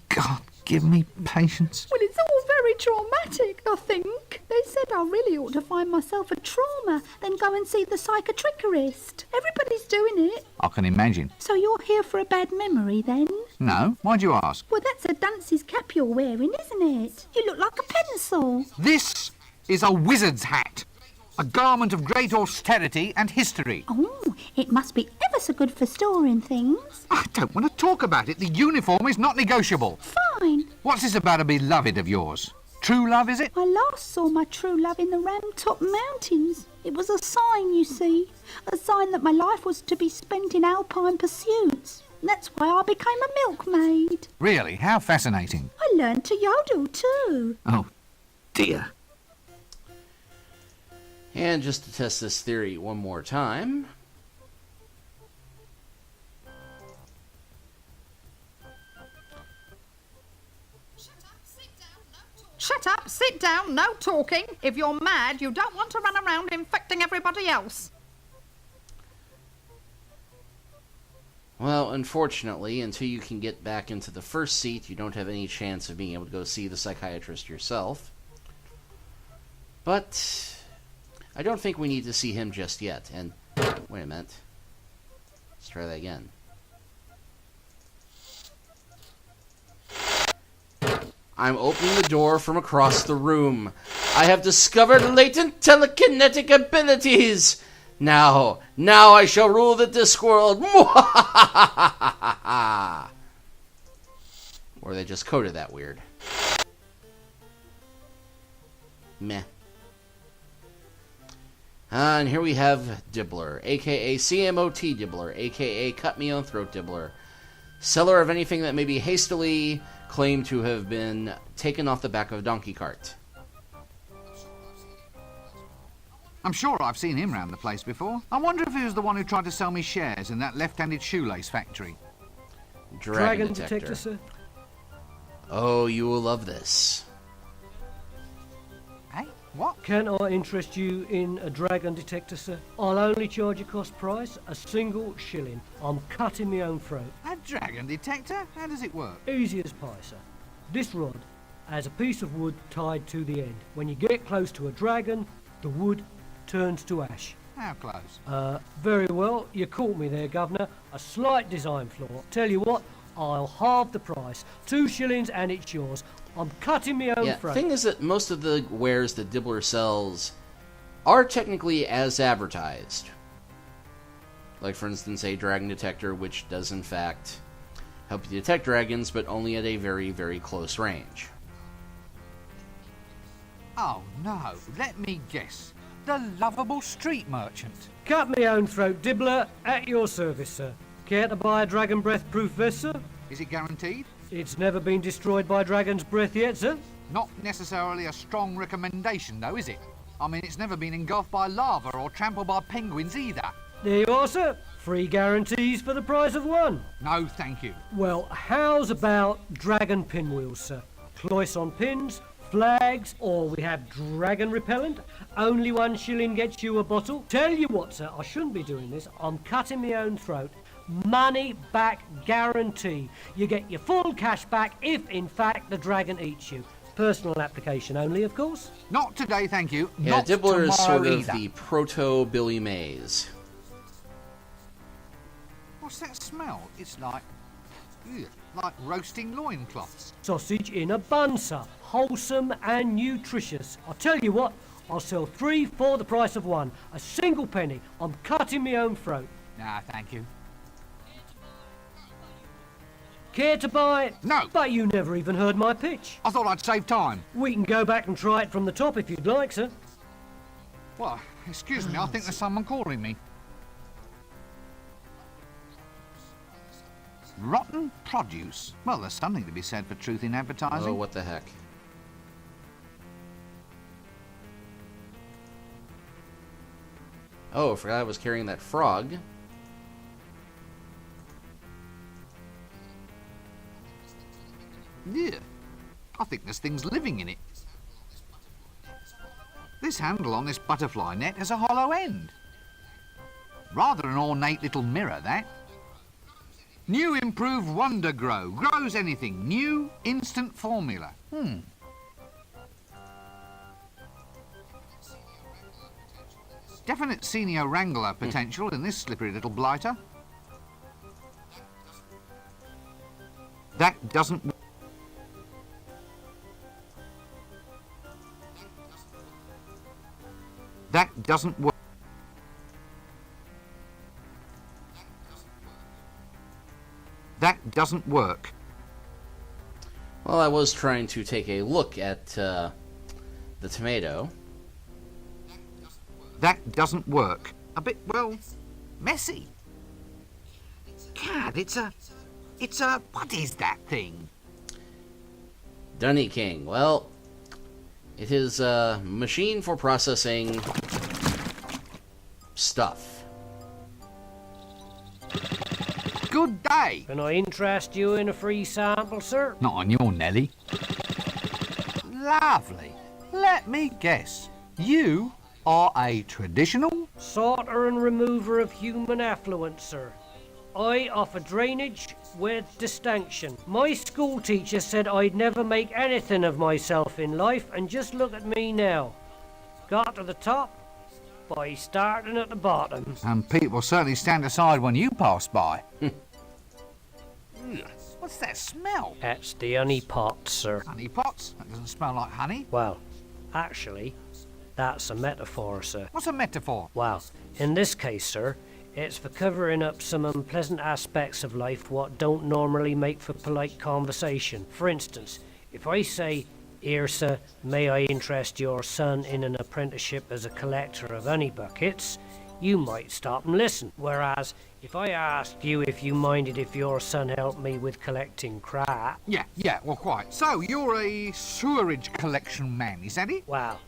Speaker 2: God, give me patience.
Speaker 7: Well, it's all very traumatic, I think. They said I really ought to find myself a trauma, then go and see the psychiatrist. Everybody's doing it.
Speaker 2: I can imagine.
Speaker 7: So you're here for a bad memory, then?
Speaker 2: No, why'd you ask?
Speaker 7: Well, that's a dunce's cap you're wearing, isn't it? You look like a pencil.
Speaker 2: This is a wizard's hat. A garment of great austerity and history.
Speaker 7: Oh, it must be ever so good for storing things.
Speaker 2: I don't want to talk about it. The uniform is not negotiable.
Speaker 7: Fine.
Speaker 2: What's this about a beloved of yours? True love, is it?
Speaker 7: I last saw my true love in the Ramtop Mountains. It was a sign, you see. A sign that my life was to be spent in alpine pursuits. That's why I became a milkmaid.
Speaker 2: Really? How fascinating.
Speaker 7: I learned to yodel too.
Speaker 2: Oh, dear.
Speaker 1: And just to test this theory one more time.
Speaker 9: Shut up, sit down, no talking. If you're mad, you don't want to run around infecting everybody else.
Speaker 1: Well, unfortunately, until you can get back into the first seat, you don't have any chance of being able to go see the psychiatrist yourself. But I don't think we need to see him just yet. And wait a minute. Let's try that again. I'm opening the door from across the room. I have discovered latent telekinetic abilities. Now I shall rule the Discworld. Or they just coded that weird. Meh. And here we have Dibbler, a.k.a. CMOT Dibbler, a.k.a. Cut Me on Throat Dibbler. Seller of anything that may be hastily claimed to have been taken off the back of a donkey cart.
Speaker 2: I'm sure I've seen him round the place before. I wonder if he was the one who tried to sell me shares in that left-handed shoelace factory.
Speaker 1: Dragon Detector,
Speaker 5: sir.
Speaker 1: Oh, you will love this.
Speaker 2: Hey, what?
Speaker 5: Can I interest you in a dragon detector, sir? I'll only charge you cost price, a single shilling. I'm cutting my own throat.
Speaker 2: A dragon detector? How does it work?
Speaker 5: Easy as pie, sir. This rod has a piece of wood tied to the end. When you get close to a dragon, the wood turns to ash.
Speaker 2: How close?
Speaker 5: Very well. You caught me there, Governor. A slight design flaw. Tell you what, I'll halve the price. 2 shillings and it's yours. I'm cutting my own throat.
Speaker 1: Thing is that most of the wares that Dibbler sells are technically as advertised. Like, for instance, a dragon detector, which does in fact help you detect dragons, but only at a very, very close range.
Speaker 2: Oh, no. Let me guess. The lovable street merchant.
Speaker 5: Cut my own throat, Dibbler. At your service, sir. Care to buy a dragon breath-proof vest, sir?
Speaker 2: Is it guaranteed?
Speaker 5: It's never been destroyed by dragon's breath yet, sir.
Speaker 2: Not necessarily a strong recommendation, though, is it? I mean, it's never been engulfed by lava or trampled by penguins either.
Speaker 5: There you are, sir. 3 guarantees for the price of 1.
Speaker 2: No, thank you.
Speaker 5: Well, how's about dragon pinwheels, sir? Cloisson pins, flags, or we have dragon repellent. Only 1 shilling gets you a bottle. Tell you what, sir, I shouldn't be doing this. I'm cutting my own throat. Money back guarantee. You get your full cash back if, in fact, the dragon eats you. Personal application only, of course.
Speaker 2: Not today, thank you.
Speaker 1: Yeah,
Speaker 2: Not
Speaker 1: Dibbler is sort of
Speaker 2: either.
Speaker 1: the proto-Billy Mays.
Speaker 2: What's that smell? It's like... ugh, like roasting loincloths.
Speaker 5: Sausage in a bun, sir. Wholesome and nutritious. I'll tell you what, I'll sell 3 for the price of 1. A single penny. I'm cutting my own throat.
Speaker 2: Nah, thank you.
Speaker 5: Care to buy?
Speaker 2: No.
Speaker 5: But you never even heard my pitch.
Speaker 2: I thought I'd save time.
Speaker 5: We can go back and try it from the top if you'd like, sir.
Speaker 2: Well, excuse me, I think there's someone calling me. Rotten produce. Well, there's something to be said for truth in advertising.
Speaker 1: Oh, what the heck. Oh, I forgot I was carrying that frog.
Speaker 2: Yeah. I think this thing's living in it. This handle on this butterfly net has a hollow end. Rather an ornate little mirror, that. New improved Wonder Grow. Grows anything. New instant formula. Definite senior wrangler potential in this slippery little blighter. That doesn't... That doesn't work. That doesn't work.
Speaker 1: Well, I was trying to take a look at the tomato.
Speaker 2: That doesn't work. A bit, well, messy. Gad, it's a... What is that thing?
Speaker 1: Dunny King. Well, it is a machine for processing stuff.
Speaker 2: Good day.
Speaker 5: Can I interest you in a free sample, sir?
Speaker 2: Not on your Nelly. Lovely. Let me guess. You are a traditional...
Speaker 5: Sorter and remover of human affluence, sir. I offer drainage with distinction. My school teacher said I'd never make anything of myself in life, and just look at me now. Got to the top by starting at the bottom.
Speaker 2: And people certainly stand aside when you pass by. What's that smell?
Speaker 5: That's the honey pot, sir.
Speaker 2: Honey pots? That doesn't smell like honey.
Speaker 5: Well, actually, that's a metaphor, sir.
Speaker 2: What's a metaphor?
Speaker 5: Well, in this case, sir, it's for covering up some unpleasant aspects of life what don't normally make for polite conversation. For instance, if I say, "Here, sir, may I interest your son in an apprenticeship as a collector of honey buckets?" you might stop and listen. Whereas, if I asked you if you minded if your son helped me with collecting crap...
Speaker 2: Yeah, well, quite. So, you're a sewerage collection man, is that it?
Speaker 5: Well,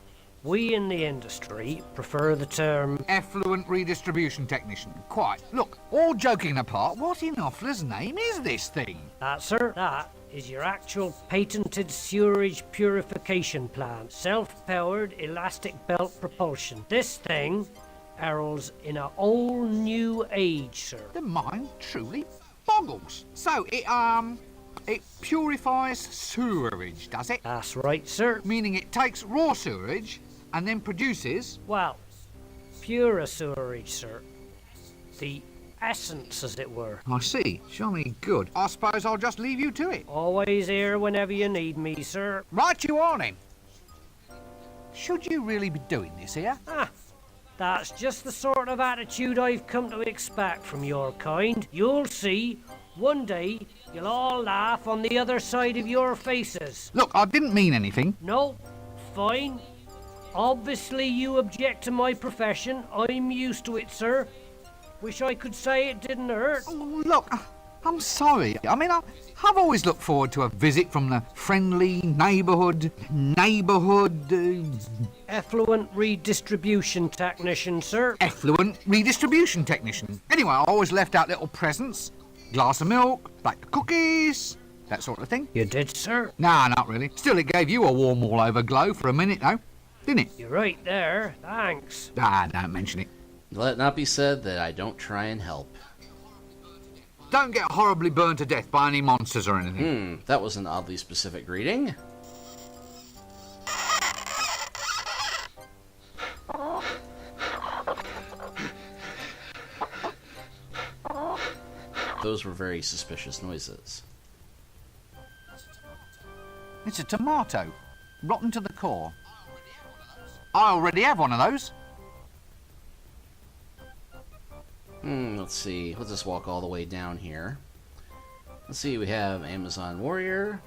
Speaker 5: we in the industry prefer the term...
Speaker 2: Effluent redistribution technician. Quite. Look, all joking apart, what in Offler's name is this thing?
Speaker 5: That, sir, that is your actual patented sewerage purification plant. Self-powered elastic belt propulsion. This thing heralds in a whole new age, sir.
Speaker 2: The mind truly boggles. So, it purifies sewerage, does it?
Speaker 5: That's right, sir.
Speaker 2: Meaning it takes raw sewerage and then produces...
Speaker 5: Well, pure sewerage, sir. The essence, as it were.
Speaker 2: I see. Jolly good. I suppose I'll just leave you to it.
Speaker 5: Always here whenever you need me, sir.
Speaker 2: Right you are, then. Should you really be doing this here?
Speaker 5: That's just the sort of attitude I've come to expect from your kind. You'll see, one day, you'll all laugh on the other side of your faces.
Speaker 2: Look, I didn't mean anything.
Speaker 5: No, fine. Obviously you object to my profession. I'm used to it, sir. Wish I could say it didn't hurt.
Speaker 2: Oh, look, I'm sorry. I mean, I've always looked forward to a visit from the friendly neighbourhood...
Speaker 5: Effluent redistribution technician, sir.
Speaker 2: Effluent redistribution technician. Anyway, I always left out little presents. Glass of milk, bag of cookies, that sort of thing.
Speaker 5: You did, sir?
Speaker 2: Nah, not really. Still, it gave you a warm all-over glow for a minute, though. Didn't it?
Speaker 5: You're right there. Thanks.
Speaker 2: Don't mention it.
Speaker 1: Let it not be said that I don't try and help.
Speaker 2: Don't get horribly burned to death by any monsters or anything.
Speaker 1: That was an oddly specific greeting. Those were very suspicious noises.
Speaker 2: It's a tomato. Rotten to the core. I already have one of those.
Speaker 1: Let's see. Let's just walk all the way down here. Let's see. We have Amazon Warrior,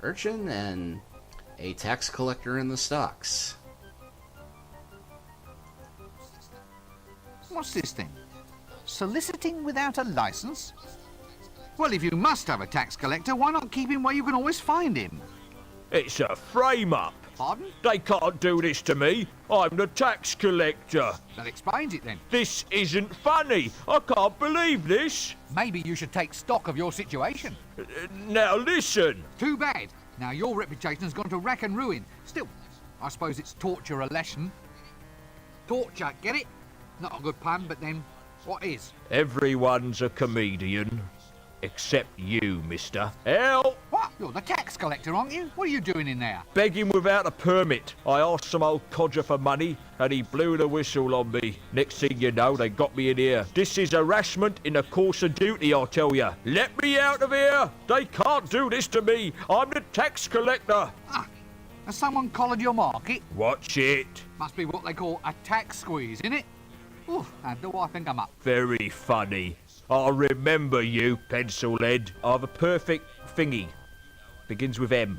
Speaker 1: Urchin, and a tax collector in the stocks.
Speaker 2: What's this thing? Soliciting without a license? Well, if you must have a tax collector, why not keep him where you can always find him?
Speaker 10: It's a frame-up.
Speaker 2: Pardon?
Speaker 10: They can't do this to me. I'm the tax collector.
Speaker 2: That explains it, then.
Speaker 10: This isn't funny. I can't believe this.
Speaker 2: Maybe you should take stock of your situation.
Speaker 10: Now listen.
Speaker 2: Too bad. Now your reputation has gone to rack and ruin. Still, I suppose it's torture a lesson. Torture, get it? Not a good pun, but then, what is?
Speaker 10: Everyone's a comedian. Except you, mister. Help!
Speaker 2: What? You're the tax collector, aren't you? What are you doing in there?
Speaker 10: Begging without a permit. I asked some old codger for money, and he blew the whistle on me. Next thing you know, they got me in here. This is harassment in the course of duty, I'll tell you. Let me out of here! They can't do this to me. I'm the tax collector.
Speaker 2: Has someone collared your market?
Speaker 10: Watch it.
Speaker 2: Must be what they call a tax squeeze, innit? Oof, and do I think I'm up?
Speaker 10: Very funny. I'll remember you, pencil-head. I've a perfect thingy. Begins with M.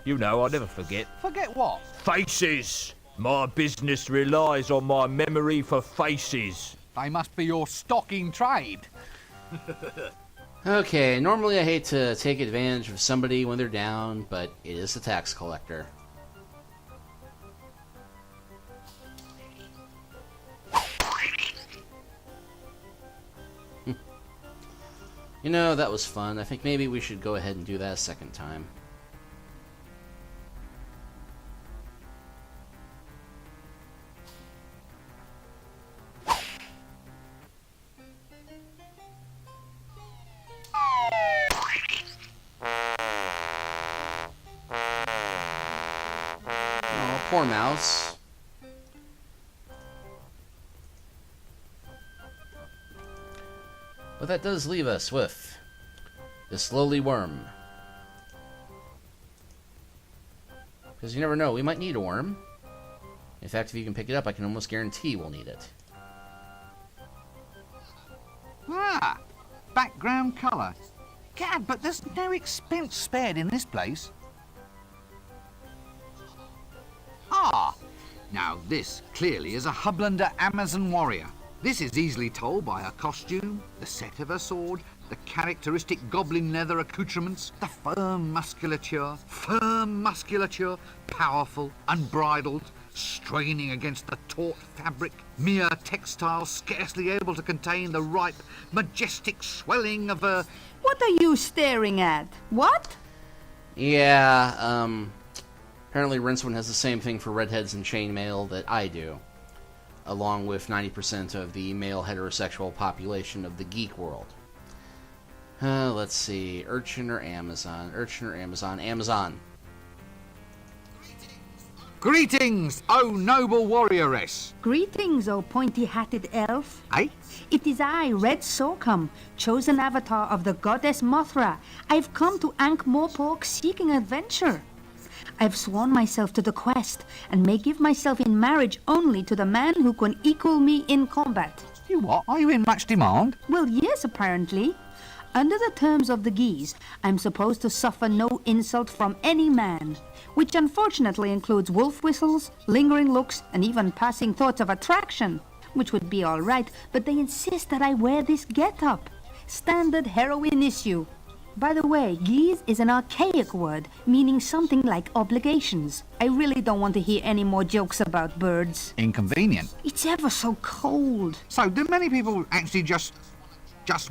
Speaker 10: You know, I'll never forget.
Speaker 2: Forget what?
Speaker 10: Faces! My business relies on my memory for faces.
Speaker 2: They must be your stock in trade.
Speaker 1: Okay, normally I hate to take advantage of somebody when they're down, but it is a tax collector. You know, that was fun. I think maybe we should go ahead and do that a second time. Oh, poor mouse. But that does leave us with this lowly worm. Because you never know, we might need a worm. In fact, if you can pick it up, I can almost guarantee we'll need it.
Speaker 2: Ah, background colour. Gad, but there's no expense spared in this place. Ah, now this clearly is a Hublander Amazon warrior. This is easily told by her costume, the set of her sword, the characteristic goblin leather accoutrements, the firm musculature, powerful, unbridled, straining against the taut fabric, mere textile scarcely able to contain the ripe, majestic swelling of her...
Speaker 9: What are you staring at? What?
Speaker 1: Yeah, apparently Rincewind has the same thing for redheads and chainmail that I do, along with 90% of the male heterosexual population of the geek world. Let's see, Urchin or Amazon? Urchin or Amazon? Amazon.
Speaker 2: Greetings, O noble warrioress.
Speaker 7: Greetings, O pointy-hatted elf.
Speaker 2: Eh?
Speaker 7: It is I, Red Sorghum, chosen avatar of the goddess Mothra. I've come to Ankh-Morpork seeking adventure. I've sworn myself to the quest, and may give myself in marriage only to the man who can equal me in combat.
Speaker 2: You what? Are you in much demand?
Speaker 7: Well, yes, apparently. Under the terms of the Geese, I'm supposed to suffer no insult from any man, which unfortunately includes wolf whistles, lingering looks, and even passing thoughts of attraction, which would be all right, but they insist that I wear this get-up. Standard heroine issue. By the way, Geese is an archaic word, meaning something like obligations. I really don't want to hear any more jokes about birds.
Speaker 2: Inconvenient.
Speaker 7: It's ever so cold.
Speaker 2: So, do many people actually just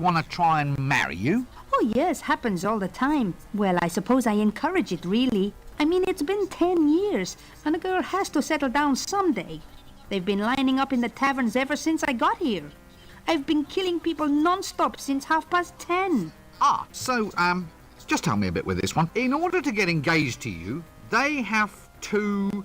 Speaker 2: want to try and marry you?
Speaker 7: Oh yes, happens all the time. Well, I suppose I encourage it, really. I mean, it's been 10 years, and a girl has to settle down someday. They've been lining up in the taverns ever since I got here. I've been killing people non-stop since 10:30.
Speaker 2: Ah, so, just tell me a bit with this one. In order to get engaged to you, they have to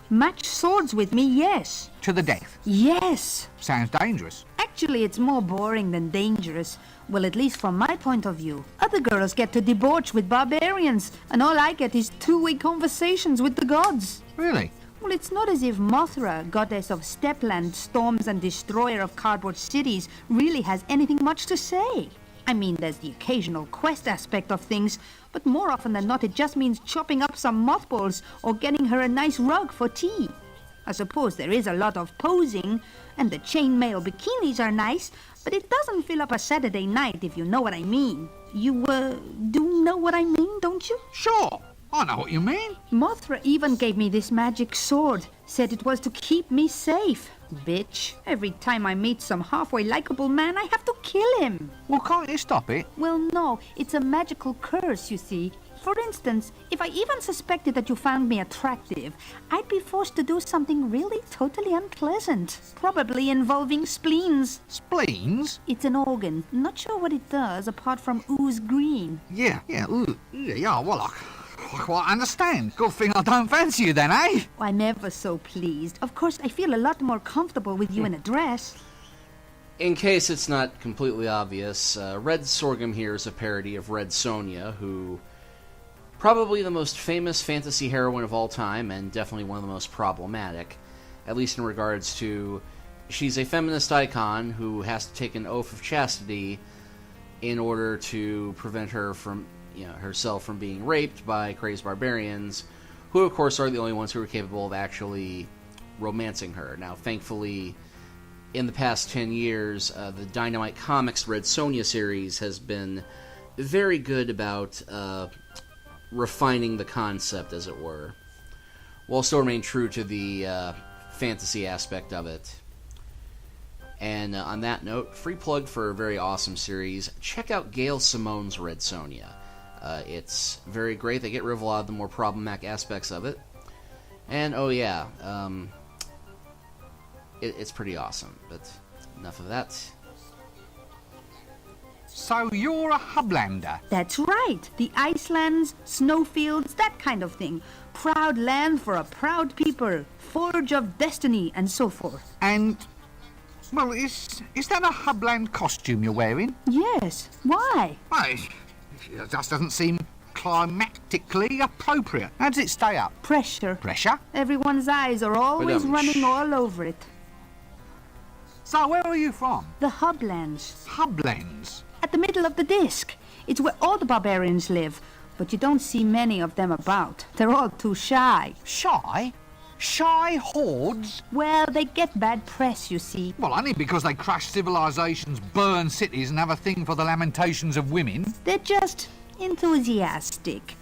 Speaker 7: match swords with me, yes.
Speaker 2: to the death.
Speaker 7: Yes.
Speaker 2: Sounds dangerous.
Speaker 7: Actually, it's more boring than dangerous. Well, at least from my point of view. Other girls get to debauch with barbarians, and all I get is two-way conversations with the gods.
Speaker 2: Really?
Speaker 7: Well, it's not as if Mothra, goddess of Stepland, storms and destroyer of cardboard cities, really has anything much to say. I mean, there's the occasional quest aspect of things, but more often than not it just means chopping up some mothballs or getting her a nice rug for tea. I suppose there is a lot of posing, and the chainmail bikinis are nice, but it doesn't fill up a Saturday night, if you know what I mean. You, do know what I mean, don't you?
Speaker 2: Sure, I know what you mean.
Speaker 7: Mothra even gave me this magic sword, said it was to keep me safe. Bitch, every time I meet some halfway likable man, I have to kill him.
Speaker 2: Well, can't you stop it?
Speaker 7: Well, no, it's a magical curse, you see. For instance, if I even suspected that you found me attractive, I'd be forced to do something really totally unpleasant, probably involving spleens.
Speaker 2: Spleens?
Speaker 7: It's an organ. Not sure what it does apart from ooze green.
Speaker 2: Yeah, well, I quite understand. Good thing I don't fancy you then, eh?
Speaker 7: I'm ever so pleased. Of course, I feel a lot more comfortable with you in a dress.
Speaker 1: In case it's not completely obvious, Red Sorghum here is a parody of Red Sonja, who... probably the most famous fantasy heroine of all time, and definitely one of the most problematic, at least in regards to... she's a feminist icon who has to take an oath of chastity in order to prevent her from... herself from being raped by crazed barbarians, who of course are the only ones who are capable of actually romancing her. Now, thankfully, in the past 10 years, the Dynamite Comics Red Sonja series has been very good about refining the concept, as it were, while still remaining true to the fantasy aspect of it. And on that note, free plug for a very awesome series. Check out Gail Simone's Red Sonja. It's very great. They get rid of a lot of the more problematic aspects of it. And, oh yeah, it's pretty awesome. But enough of that.
Speaker 2: So you're a Hublander?
Speaker 7: That's right. The Icelands, snowfields, that kind of thing. Proud land for a proud people. Forge of destiny, and so forth.
Speaker 2: And, well, is that a Hubland costume you're wearing?
Speaker 7: Yes. Why?
Speaker 2: Well, it just doesn't seem climatically appropriate. How does it stay up?
Speaker 7: Pressure.
Speaker 2: Pressure?
Speaker 7: Everyone's eyes are always running all over it.
Speaker 2: So where are you from?
Speaker 7: The Hublands.
Speaker 2: Hublands?
Speaker 7: At the middle of the disc. It's where all the barbarians live, but you don't see many of them about. They're all too shy.
Speaker 2: Shy? Shy hordes?
Speaker 7: Well, they get bad press, you see.
Speaker 2: Well, only because they crash civilizations, burn cities, and have a thing for the lamentations of women.
Speaker 7: They're just enthusiastic.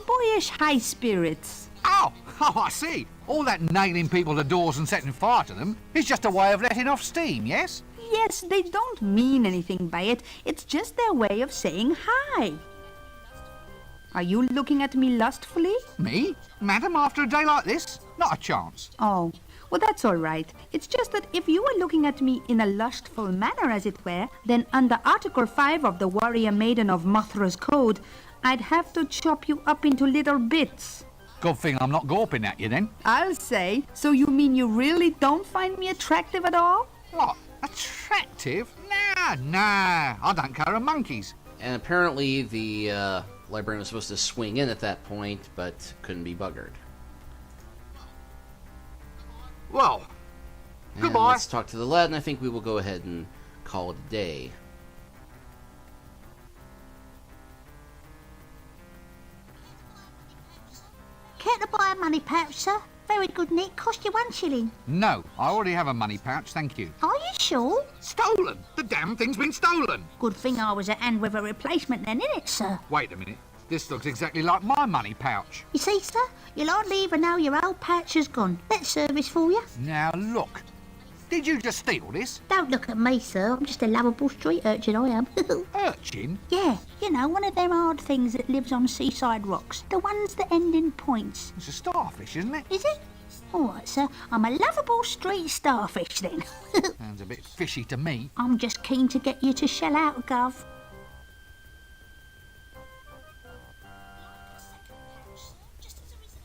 Speaker 7: Boyish high spirits.
Speaker 2: Oh, I see. All that nailing people to doors and setting fire to them is just a way of letting off steam, yes?
Speaker 7: Yes, they don't mean anything by it. It's just their way of saying hi. Are you looking at me lustfully?
Speaker 2: Me? Madam, after a day like this? Not a chance.
Speaker 7: Oh, well, that's all right. It's just that if you were looking at me in a lustful manner, as it were, then under Article 5 of the Warrior Maiden of Mothra's Code, I'd have to chop you up into little bits.
Speaker 2: Good thing I'm not gawping at you, then.
Speaker 7: I'll say. So you mean you really don't find me attractive at all?
Speaker 2: What? Attractive? Nah, I don't care a monkey's.
Speaker 1: And apparently the librarian was supposed to swing in at that point, but couldn't be buggered.
Speaker 2: Well,
Speaker 1: And
Speaker 2: goodbye.
Speaker 1: let's talk to the lad, and I think we will go ahead and call it a day.
Speaker 11: Care to buy a money pouch, sir? Very good, Nick. Cost you 1 shilling.
Speaker 2: No, I already have a money pouch, thank you.
Speaker 11: Are you sure?
Speaker 2: Stolen! The damn thing's been stolen!
Speaker 11: Good thing I was at hand with a replacement then, innit, sir?
Speaker 2: Wait a minute. This looks exactly like my money pouch.
Speaker 11: You see, sir? You'll hardly even know your old pouch has gone. Let's service for you.
Speaker 2: Now look. Did you just steal this?
Speaker 11: Don't look at me, sir. I'm just a lovable street urchin, I am.
Speaker 2: Urchin?
Speaker 11: Yeah, you know, one of them hard things that lives on seaside rocks. The ones that end in points.
Speaker 2: It's a starfish, isn't it?
Speaker 11: Is it? All right, sir. I'm a lovable street starfish, then.
Speaker 2: Sounds a bit fishy to me.
Speaker 11: I'm just keen to get you to shell out, Gov.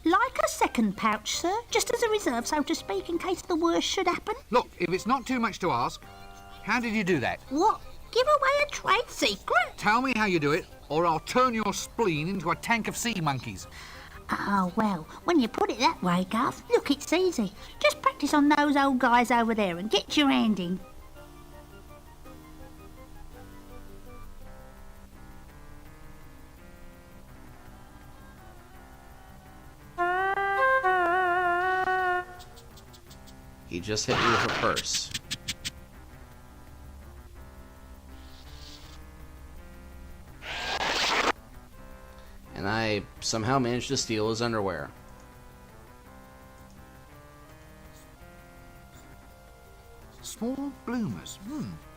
Speaker 11: Like a second pouch, sir, just as a reserve, so to speak, in case the worst should happen.
Speaker 2: Look, if it's not too much to ask, how did you do that?
Speaker 11: What? Give away a trade secret?
Speaker 2: Tell me how you do it, or I'll turn your spleen into a tank of sea monkeys.
Speaker 11: Oh, well, when you put it that way, Gov, look, it's easy. Just practice on those old guys over there and get your hand in.
Speaker 1: He just hit me with a purse. And I somehow managed to steal his underwear.
Speaker 2: Small bloomers.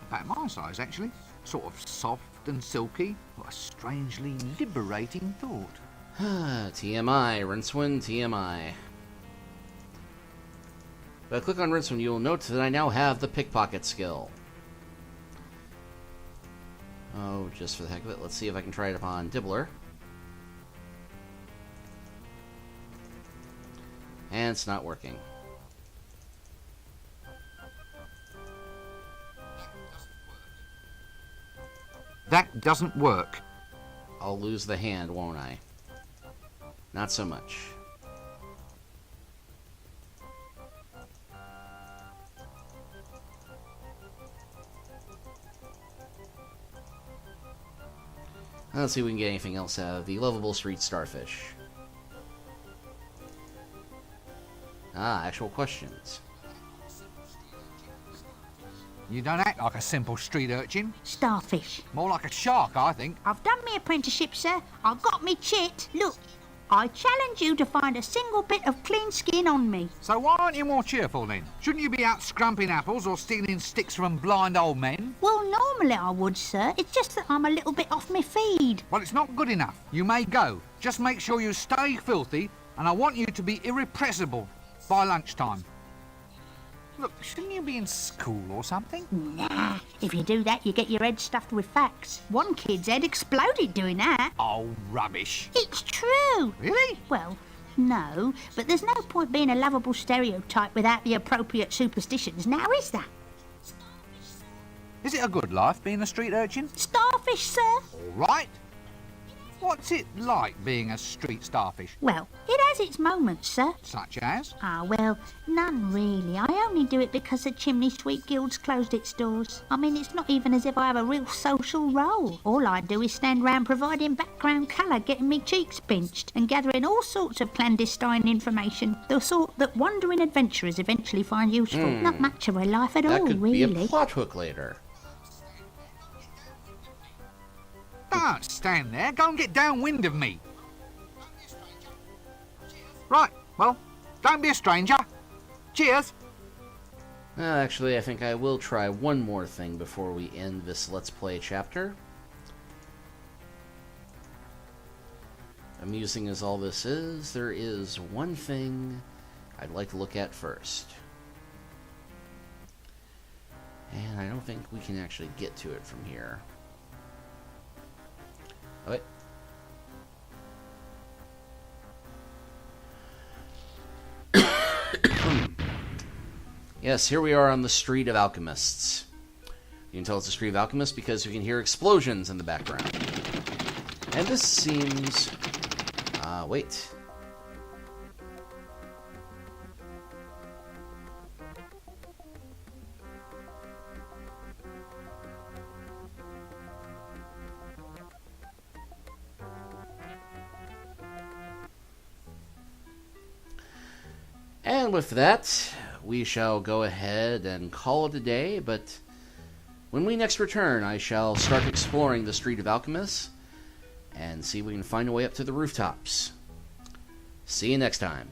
Speaker 2: About my size, actually. Sort of soft and silky. What a strangely liberating thought.
Speaker 1: TMI, Rincewind, TMI. If I click on Rincewind, you will note that I now have the pickpocket skill. Oh, just for the heck of it, let's see if I can try it upon Dibbler. And it's not working.
Speaker 2: That doesn't work.
Speaker 1: I'll lose the hand, won't I? Not so much. Let's see if we can get anything else out of the lovable street starfish. Actual questions.
Speaker 2: You don't act like a simple street urchin.
Speaker 11: Starfish.
Speaker 2: More like a shark, I think.
Speaker 11: I've done me apprenticeship, sir. I got me chit. Look, I challenge you to find a single bit of clean skin on me.
Speaker 2: So why aren't you more cheerful then? Shouldn't you be out scrumping apples or stealing sticks from blind old men?
Speaker 11: Well, normally I would, sir. It's just that I'm a little bit off my feed.
Speaker 2: Well, it's not good enough. You may go. Just make sure you stay filthy, and I want you to be irrepressible by lunchtime. Look, shouldn't you be in school or something?
Speaker 11: Nah, if you do that, you get your head stuffed with facts. One kid's head exploded doing that.
Speaker 2: Oh, rubbish.
Speaker 11: It's true.
Speaker 2: Really?
Speaker 11: Well, no, but there's no point being a lovable stereotype without the appropriate superstitions, now is there?
Speaker 2: Is it a good life being a street urchin?
Speaker 11: Starfish, sir.
Speaker 2: All right. What's it like being a street starfish?
Speaker 11: Well, it has its moments, sir.
Speaker 2: Such as?
Speaker 11: Ah, well, none really. I only do it because the Chimney Sweep Guild's closed its doors. I mean, it's not even as if I have a real social role. All I do is stand round providing background colour, getting me cheeks pinched, and gathering all sorts of clandestine information. The sort that wandering adventurers eventually find useful. Not much of a life at
Speaker 1: That
Speaker 11: all,
Speaker 1: could
Speaker 11: really.
Speaker 1: be a plot hook later.
Speaker 2: Don't stand there. Go and get downwind of me. Right, well, don't be a stranger. Cheers.
Speaker 1: Actually, I think I will try one more thing before we end this Let's Play chapter. Amusing as all this is, there is one thing I'd like to look at first. And I don't think we can actually get to it from here. Oh, wait. Yes, here we are on the Street of Alchemists. You can tell it's the Street of Alchemists because you can hear explosions in the background. And this seems... wait. And with that, we shall go ahead and call it a day, but when we next return, I shall start exploring the Street of Alchemists and see if we can find a way up to the rooftops. See you next time.